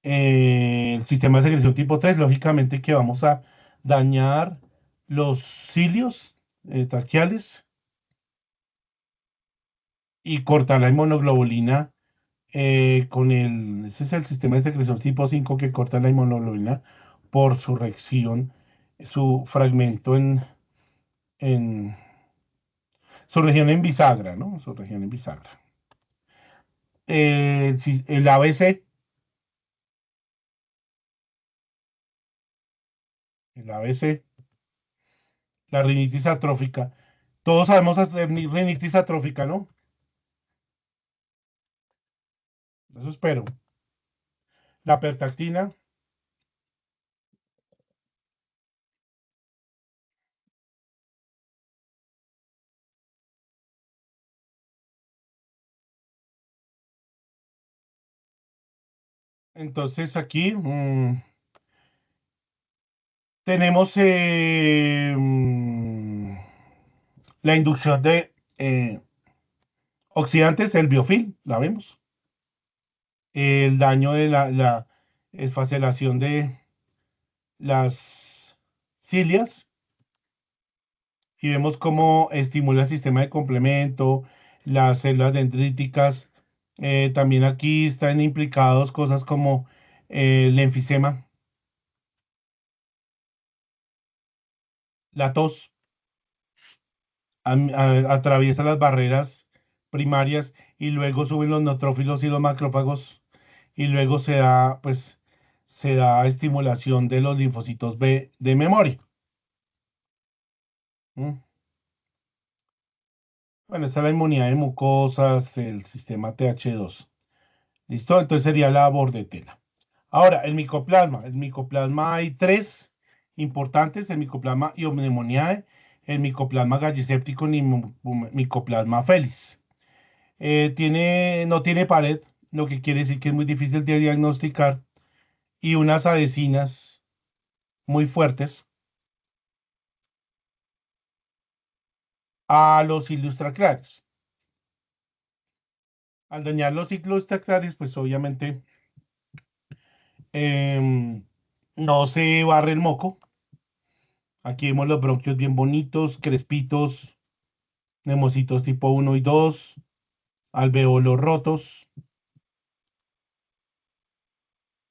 el sistema de secreción tipo 3 lógicamente que vamos a dañar los cilios traqueales y cortar la inmunoglobulina ese es el sistema de secreción tipo 5 que corta la inmunoglobulina por su reacción, su fragmento en su región en bisagra, ¿no? Su región en bisagra. El ABC, el ABC, la rinitis atrófica. Todos sabemos hacer rinitis atrófica, ¿no? Eso espero. La pertactina, entonces aquí tenemos la inducción de oxidantes, el biofilm, la vemos. el daño de la esfacelación de las cilias y vemos cómo estimula el sistema de complemento, las células dendríticas. También aquí están implicados cosas como el enfisema, la tos, atraviesa las barreras primarias y luego suben los neutrófilos y los macrófagos y luego se da estimulación de los linfocitos B de memoria. ¿Mm? Bueno, está la inmunidad de mucosas, el sistema TH2. ¿Listo? Entonces sería la bordetela. Ahora, el micoplasma. El micoplasma hay tres importantes: el micoplasma iomnemoniae, el micoplasma galliséptico y micoplasma felis. No tiene pared, lo que quiere decir que es muy difícil de diagnosticar, y unas adhesinas muy fuertes a los ilustraclares. Al dañar los ilustraclares, pues obviamente no se barre el moco. Aquí vemos los bronquios bien bonitos, crespitos, nemocitos tipo 1 y 2, alveolos rotos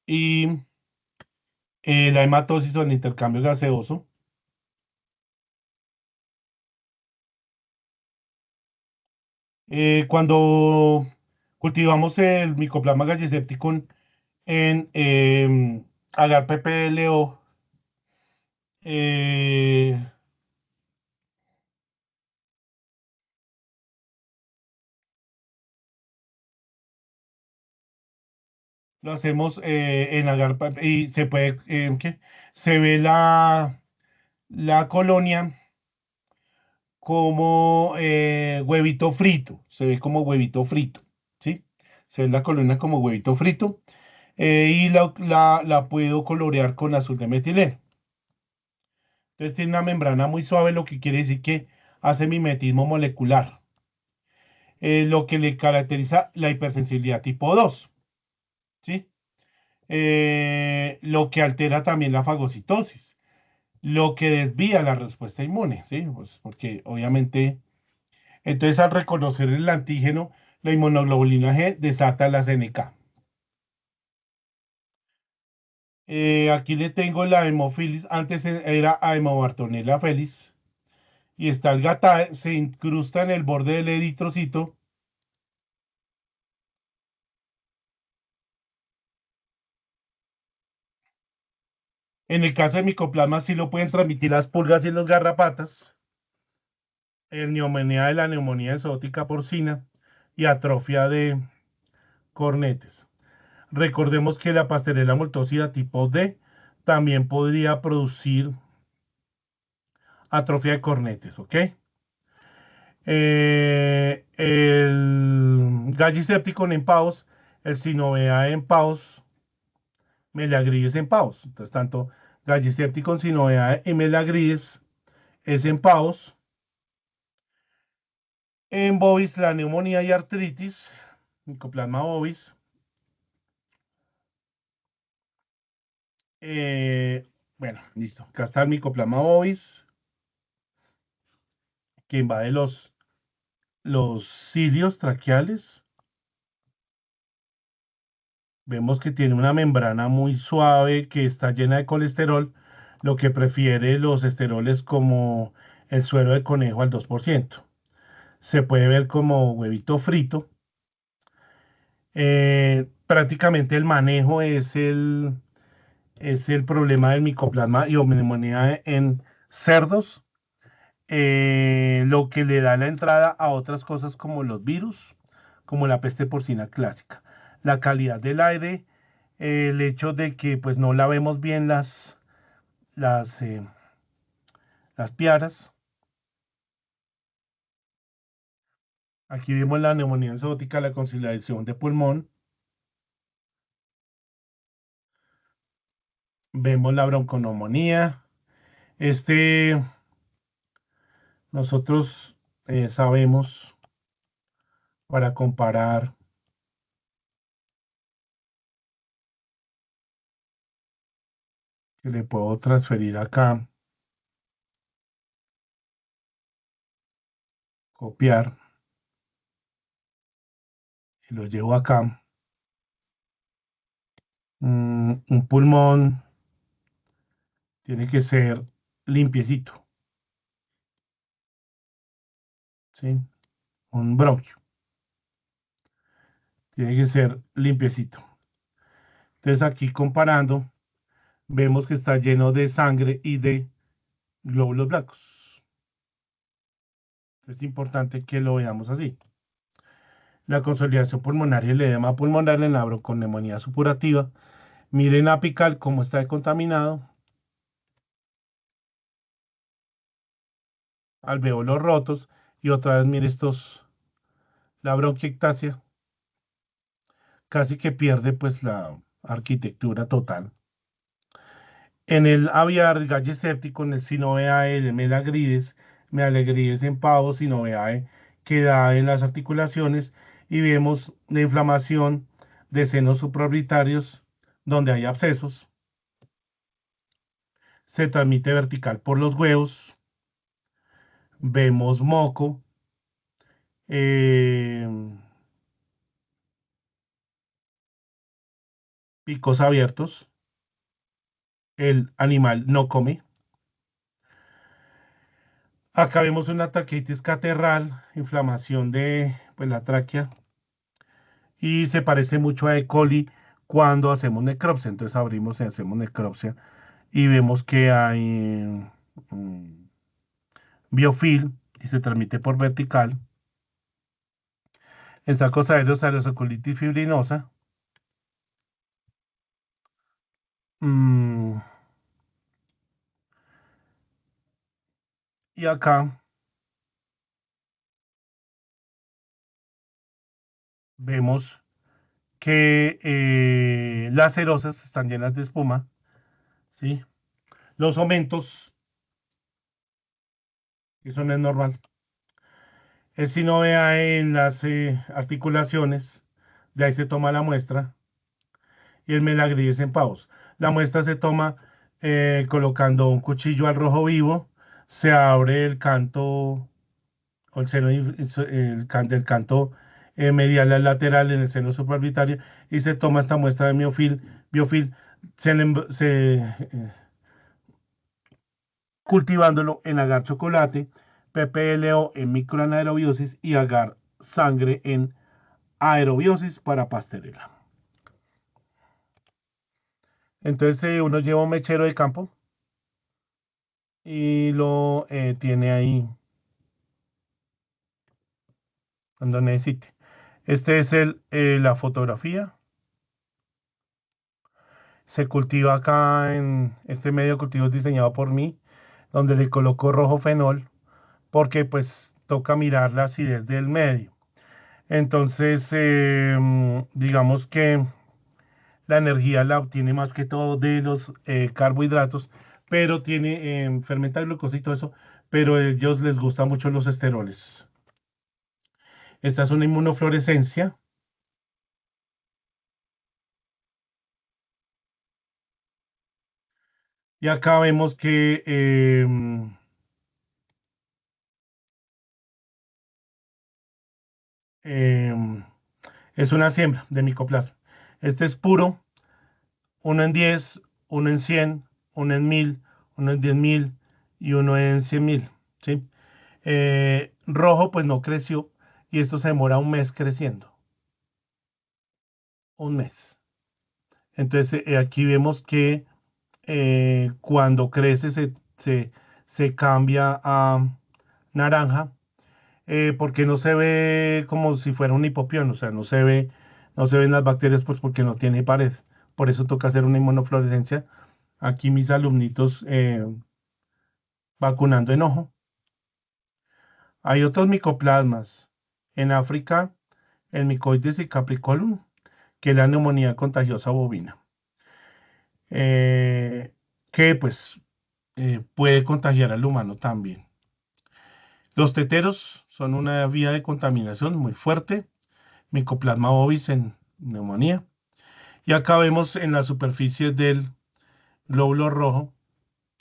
y la hematosis o el intercambio gaseoso. Cuando cultivamos el Mycoplasma gallisepticum en agar PPLO, eh, lo hacemos en agar y se puede, ¿qué? Se ve la colonia como huevito frito, se ve como huevito frito, ¿sí? Se ve la colonia como huevito frito y la puedo colorear con azul de metileno. Entonces tiene una membrana muy suave, lo que quiere decir que hace mimetismo molecular, lo que le caracteriza la hipersensibilidad tipo 2, ¿sí? Lo que altera también la fagocitosis, lo que desvía la respuesta inmune, ¿sí? Pues porque obviamente, entonces al reconocer el antígeno, la inmunoglobulina G desata la CNK. Aquí le tengo la hemofilis, antes era Haemobartonella felis, y está el GATAE, se incrusta en el borde del eritrocito. En el caso de micoplasma sí lo pueden transmitir las pulgas y los garrapatas, el neumonía de la neumonía exótica porcina y atrofia de cornetes. Recordemos que la pastorela multósida tipo D también podría producir atrofia de cornetes, ¿ok? El galliséptico en pavos, el sinovea en pavos, melagrides en pavos. Entonces, tanto galliséptico, sinovea y melagrides es en pavos. En bovis, la neumonía y artritis, micoplasma bovis. Bueno, listo. Acá está el micoplasma bovis, que invade los cilios traqueales. Vemos que tiene una membrana muy suave que está llena de colesterol, lo que prefiere los esteroles como el suero de conejo al 2%. Se puede ver como huevito frito. Prácticamente el manejo es el problema del micoplasma y neumonía en cerdos, lo que le da la entrada a otras cosas como los virus, como la peste porcina clásica. La calidad del aire, el hecho de que pues no lavemos bien las, eh, las piaras. Aquí vemos la neumonía enzótica, la conciliación de pulmón. Vemos la bronconeumonía. Este, nosotros sabemos para comparar que le puedo transferir acá, copiar, y lo llevo acá. Un pulmón tiene que ser limpiecito, ¿sí? Un bronquio tiene que ser limpiecito. Entonces aquí comparando, vemos que está lleno de sangre y de glóbulos blancos. Es importante que lo veamos así. La consolidación pulmonar y el edema pulmonar en la bronconeumonía supurativa. Miren apical cómo está contaminado. Alvéolos rotos. Y otra vez, mire estos, la bronquiectasia. Casi que pierde pues la arquitectura total. En el aviar galle séptico, en el sinoviae, el melagrides en pavos, sinoviae que da en las articulaciones y vemos la inflamación de senos supraorbitarios donde hay abscesos. Se transmite vertical por los huevos. Vemos moco. Picos abiertos. El animal no come. Acá vemos una traqueitis catarral, inflamación de pues, la tráquea. Y se parece mucho a E. coli cuando hacemos necropsia. Entonces abrimos y hacemos necropsia y vemos que hay biofil y se transmite por vertical. En sacos aéreos, aerosolitis fibrinosa. Y acá vemos que las serosas están llenas de espuma, ¿sí? Los omentos, eso no es normal. Si no vea en las articulaciones, de ahí se toma la muestra y el melagrides en pavos. La muestra se toma colocando un cuchillo al rojo vivo, se abre el canto o el seno del canto medial al lateral en el seno supraorbitario y se toma esta muestra de biofil, cultivándolo en agar chocolate, PPLO en microanaerobiosis y agar sangre en aerobiosis para pastelera. Entonces uno lleva un mechero de campo y lo tiene ahí cuando necesite. Este es la fotografía. Se cultiva acá en este medio de cultivo es diseñado por mí, donde le coloco rojo fenol, porque pues toca mirar la acidez del medio. Entonces, digamos que la energía la obtiene más que todo de los carbohidratos, pero tiene fermenta glucosa y todo eso, pero a ellos les gustan mucho los esteroles. Esta es una inmunofluorescencia. Y acá vemos que es una siembra de micoplasma. Este es puro, 1 en 10, 1 en 100, 1 en 1000, 1 en 10.000 y 1 en 100.000. ¿Sí? Rojo pues no creció y esto se demora un mes creciendo. Un mes. Entonces aquí vemos que cuando crece se cambia a naranja porque no se ve como si fuera un hipopión, o sea, no se ven las bacterias pues porque no tiene pared. Por eso toca hacer una inmunofluorescencia. Aquí mis alumnitos vacunando en ojo. Hay otros micoplasmas. En África, el micoides y capricolum, que es la neumonía contagiosa bovina. Que pues puede contagiar al humano también. Los teteros son una vía de contaminación muy fuerte, Mycoplasma bovis en neumonía. Y acá vemos en la superficie del glóbulo rojo.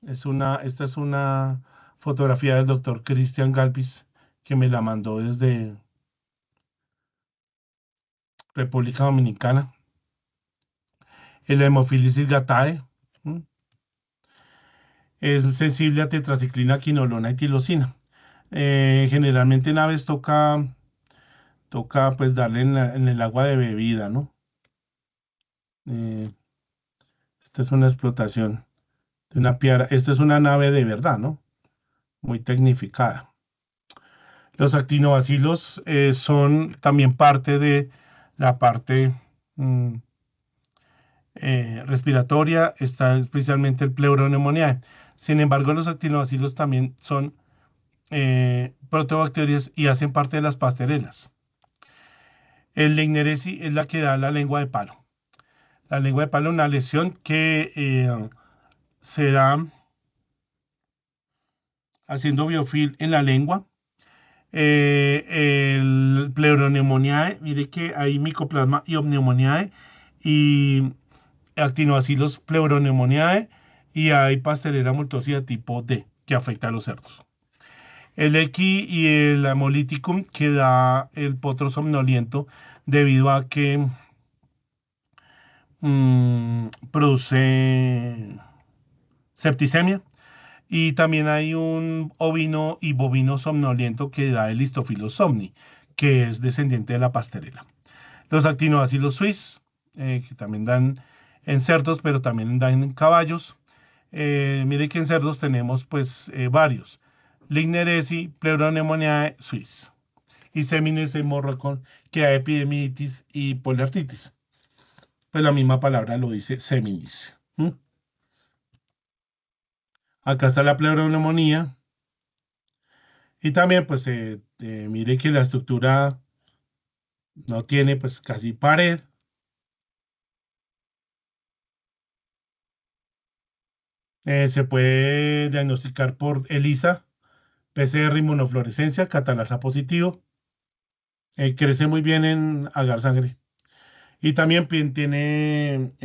Esta es una fotografía del doctor Cristian Galvis, que me la mandó desde República Dominicana. El hemofilisis gatae es sensible a tetraciclina, quinolona y tirosina. Generalmente en aves toca pues darle en el agua de bebida, ¿no? Esta es una explotación de una piara. Esta es una nave de verdad, ¿no? Muy tecnificada. Los actinobacilos son también parte de la parte respiratoria, está especialmente el Pleuroneumoniae. Sin embargo, los actinobacilos también son protobacterias y hacen parte de las pasterelas. El Leineresi es la que da la lengua de palo. La lengua de palo es una lesión que se da haciendo biofilm en la lengua. El Pleuroneumoniae, mire que hay Mycoplasma y Pneumoniae y actinobacilos Pleuroneumoniae y hay Pastelera multocida tipo D que afecta a los cerdos. El equi y el Hemolyticum que da el potro somnoliento debido a que produce septicemia. Y también hay un ovino y bovino somnoliento que da el Histophilus somni, que es descendiente de la pastorela. Los actinobacilos suis, que también dan en cerdos, pero también dan en caballos. Mire que en cerdos tenemos pues varios. Ligneresi, Pleuroneumoniae suis. Y Seminis hemorrhacon, que da epidemitis y poliartritis. Pues la misma palabra lo dice Seminis. Acá está la pleuroneumonía. Y también, pues, mire que la estructura no tiene, pues, casi pared. Se puede diagnosticar por ELISA, PCR inmunofluorescencia, catalasa positivo. Crece muy bien en agar sangre. Y también tiene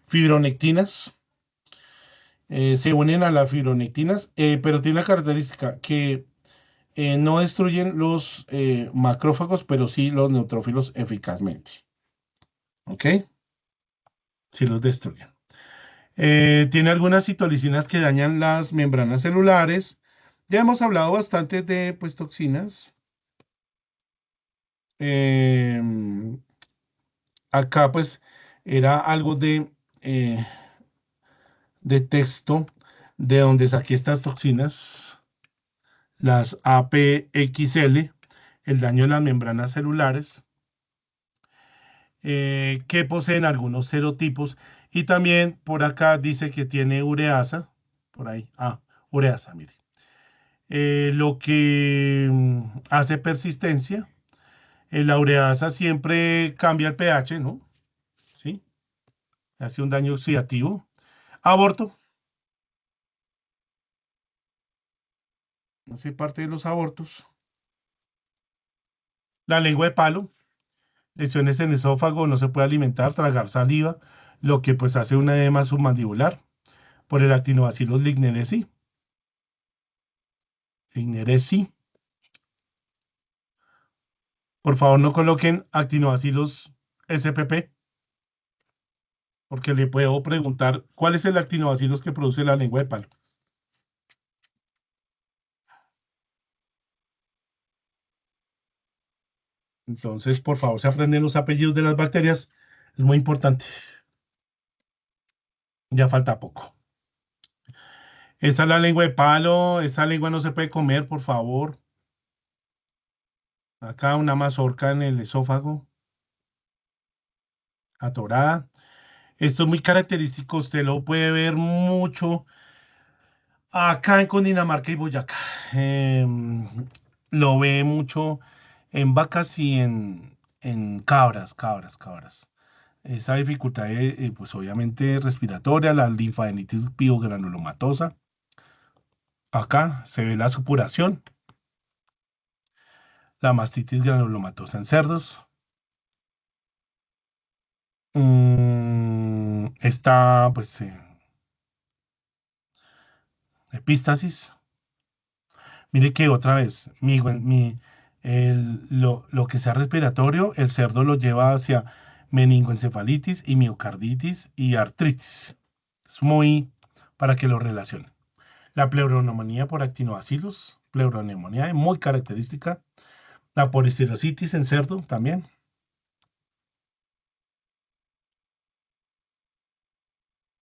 fibronectinas. Se unen a las fibronectinas, pero tiene una característica que no destruyen los macrófagos, pero sí los neutrófilos eficazmente. ¿Ok? Sí los destruyen. Tiene algunas citolicinas que dañan las membranas celulares. Ya hemos hablado bastante de pues, toxinas. Acá pues era algo de texto de donde saqué estas toxinas, las APXL, el daño de las membranas celulares, que poseen algunos serotipos. Y también por acá dice que tiene ureasa. Por ahí. Ureasa, mire. Lo que hace persistencia. La ureasa siempre cambia el pH, ¿no? ¿Sí? Hace un daño oxidativo. Aborto. Hace parte de los abortos. La lengua de palo. Lesiones en esófago, no se puede alimentar, tragar saliva, lo que pues hace un edema submandibular por el actinobacillus lignenesi. Lignenesi. Por favor, no coloquen actinobacillus SPP, porque le puedo preguntar cuál es el actinobacillus que produce la lengua de palo. Entonces, por favor, se aprenden los apellidos de las bacterias. Es muy importante. Ya falta poco. Esta es la lengua de palo. Esta lengua no se puede comer, por favor. Acá una mazorca en el esófago. Atorada. Esto es muy característico. Usted lo puede ver mucho acá en Cundinamarca y Boyacá. Lo ve mucho en vacas y en cabras. Esa dificultad, pues obviamente respiratoria, la linfadenitis piogranulomatosa. Acá se ve la supuración, la mastitis granulomatosa en cerdos. esta, pues, epístasis. Mire que otra vez, lo que sea respiratorio, el cerdo lo lleva hacia meningoencefalitis y miocarditis y artritis. Es muy para que lo relacionen. La pleuroneumonía por actinobacillus, pleuroneumonía muy característica. La polistirosis en cerdo también.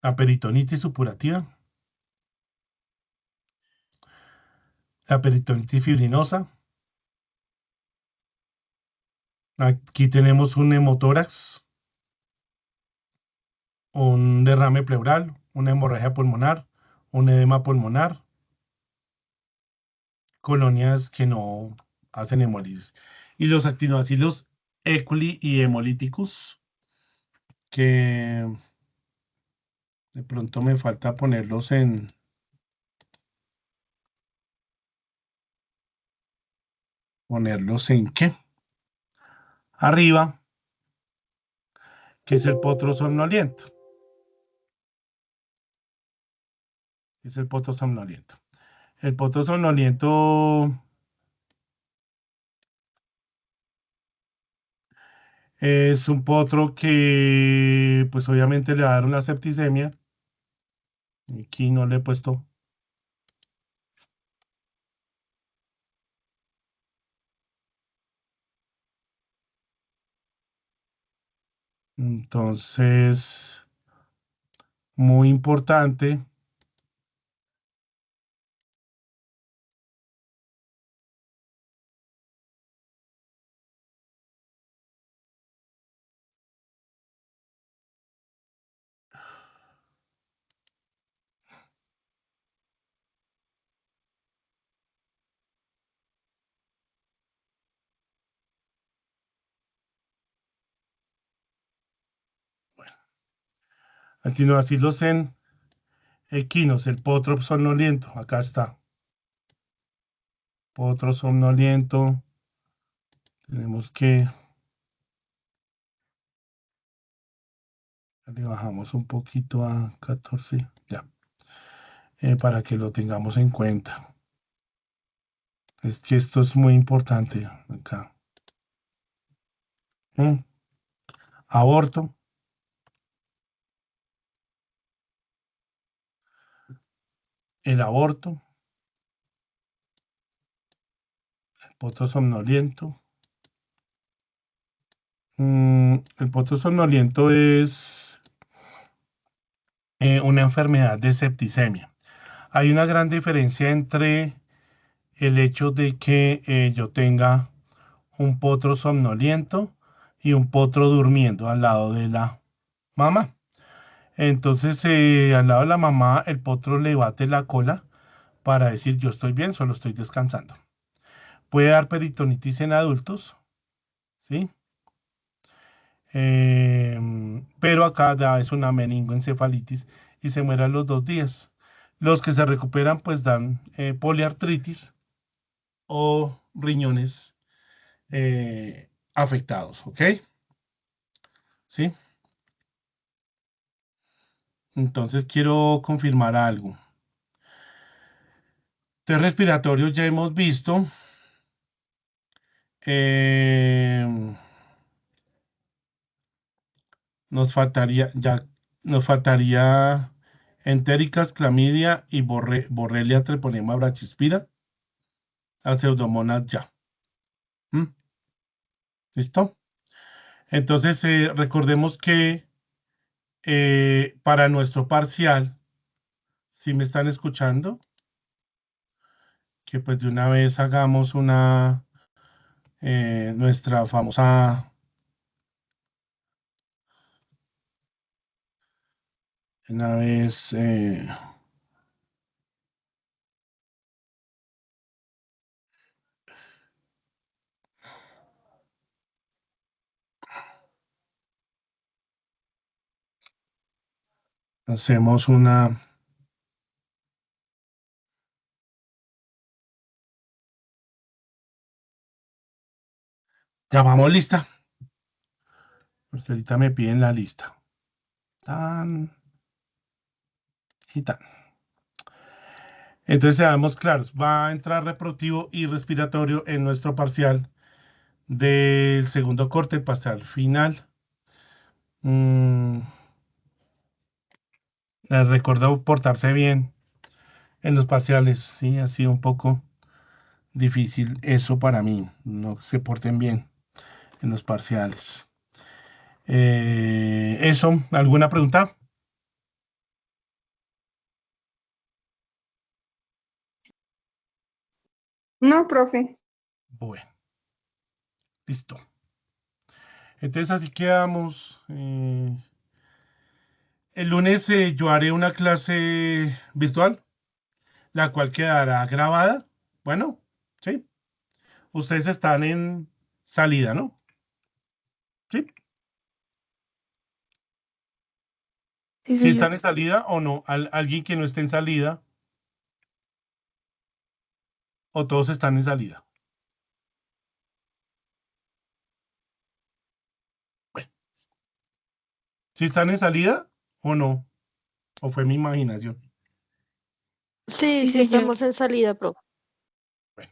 La peritonitis supurativa. La peritonitis fibrinosa. Aquí tenemos un hemotórax, un derrame pleural, una hemorragia pulmonar, un edema pulmonar, colonias que no hacen hemólisis. Y los actinobacilos E. coli y hemolíticos, que de pronto me falta ponerlos en qué. Arriba, que es el potro somnoliento. Es el potro somnoliento. El potro somnoliento es un potro que, pues obviamente le va a dar una septicemia. Aquí no le he puesto. Entonces, muy importante. Actinobacilos en equinos, el potro somnoliento. Acá está. Potro somnoliento. Tenemos que. Le bajamos un poquito a 14. Ya. Para que lo tengamos en cuenta. Es que esto es muy importante acá. Aborto. El aborto. El potro somnoliento. El potro somnoliento es una enfermedad de septicemia. Hay una gran diferencia entre el hecho de que yo tenga un potro somnoliento y un potro durmiendo al lado de la mamá. Entonces, al lado de la mamá, el potro le bate la cola para decir yo estoy bien, solo estoy descansando. Puede dar peritonitis en adultos, ¿sí? Pero acá ya es una meningoencefalitis y se muere a los 2 días. Los que se recuperan pues dan poliartritis o riñones afectados, ¿ok? ¿Sí? Entonces quiero confirmar algo. Test respiratorio ya hemos visto. eh, nos faltaría entéricas, clamidia y borrelia treponema brachispira. A pseudomonas ya. ¿Mm? ¿Listo? Entonces, recordemos que para nuestro parcial, si me están escuchando, que pues de una vez hagamos nuestra famosa, una vez, hacemos llamamos lista, porque ahorita me piden la lista. Tan y tan. Entonces, seamos claros, va a entrar reproductivo y respiratorio en nuestro parcial del segundo corte, parcial final. Les recuerdo portarse bien en los parciales, sí, ha sido un poco difícil eso para mí, no se porten bien en los parciales. Eso, ¿alguna pregunta? No, profe. Bueno, listo. Entonces así quedamos. El lunes yo haré una clase virtual, la cual quedará grabada. Bueno, sí. Ustedes están en salida, ¿no? Sí. Sí, ¿Sí señor. están en salida o no? ¿Alguien que no esté en salida? ¿O todos están en salida? Bueno, ¿sí están en salida o no? ¿O fue mi imaginación? Sí, Sí, sí señor. estamos en salida, profe. Bueno.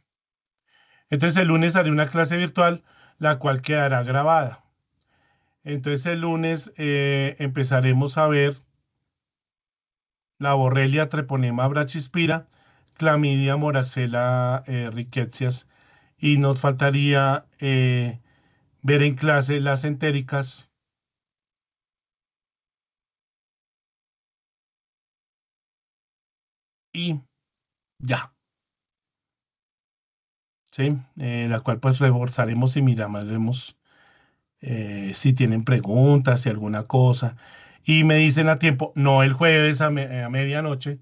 Entonces el lunes haré una clase virtual, la cual quedará grabada. Entonces el lunes empezaremos a ver la borrelia, treponema brachyspira, clamidia, moraxella, rickettsias, y nos faltaría ver en clase las entéricas. Y ya, ¿sí? La cual pues reforzaremos y miraremos si tienen preguntas, si alguna cosa. Y me dicen a tiempo, no el jueves a medianoche,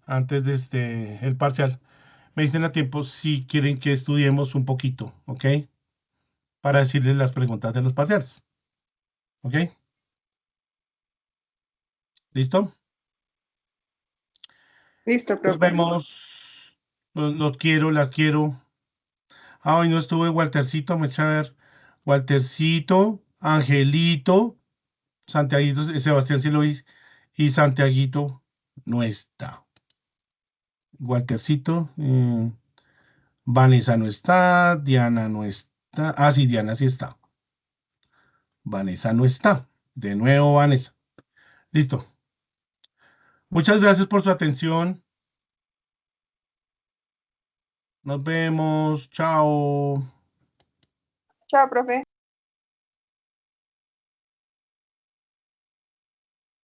antes de el parcial, me dicen a tiempo si quieren que estudiemos un poquito, ¿ok? Para decirles las preguntas de los parciales, ¿ok? ¿Listo? Listo, Nos profe. vemos. Los quiero, las quiero. Ah, hoy no estuve Waltercito, me echa a ver. Waltercito, Angelito, Santiaguito, Sebastián sí lo vi, y Santiaguito no está. Waltercito, Vanessa no está, Diana no está. Ah, sí, Diana sí está. Vanessa no está. De nuevo, Vanessa. Listo. Muchas gracias por su atención. Nos vemos. Chao. Chao, profe.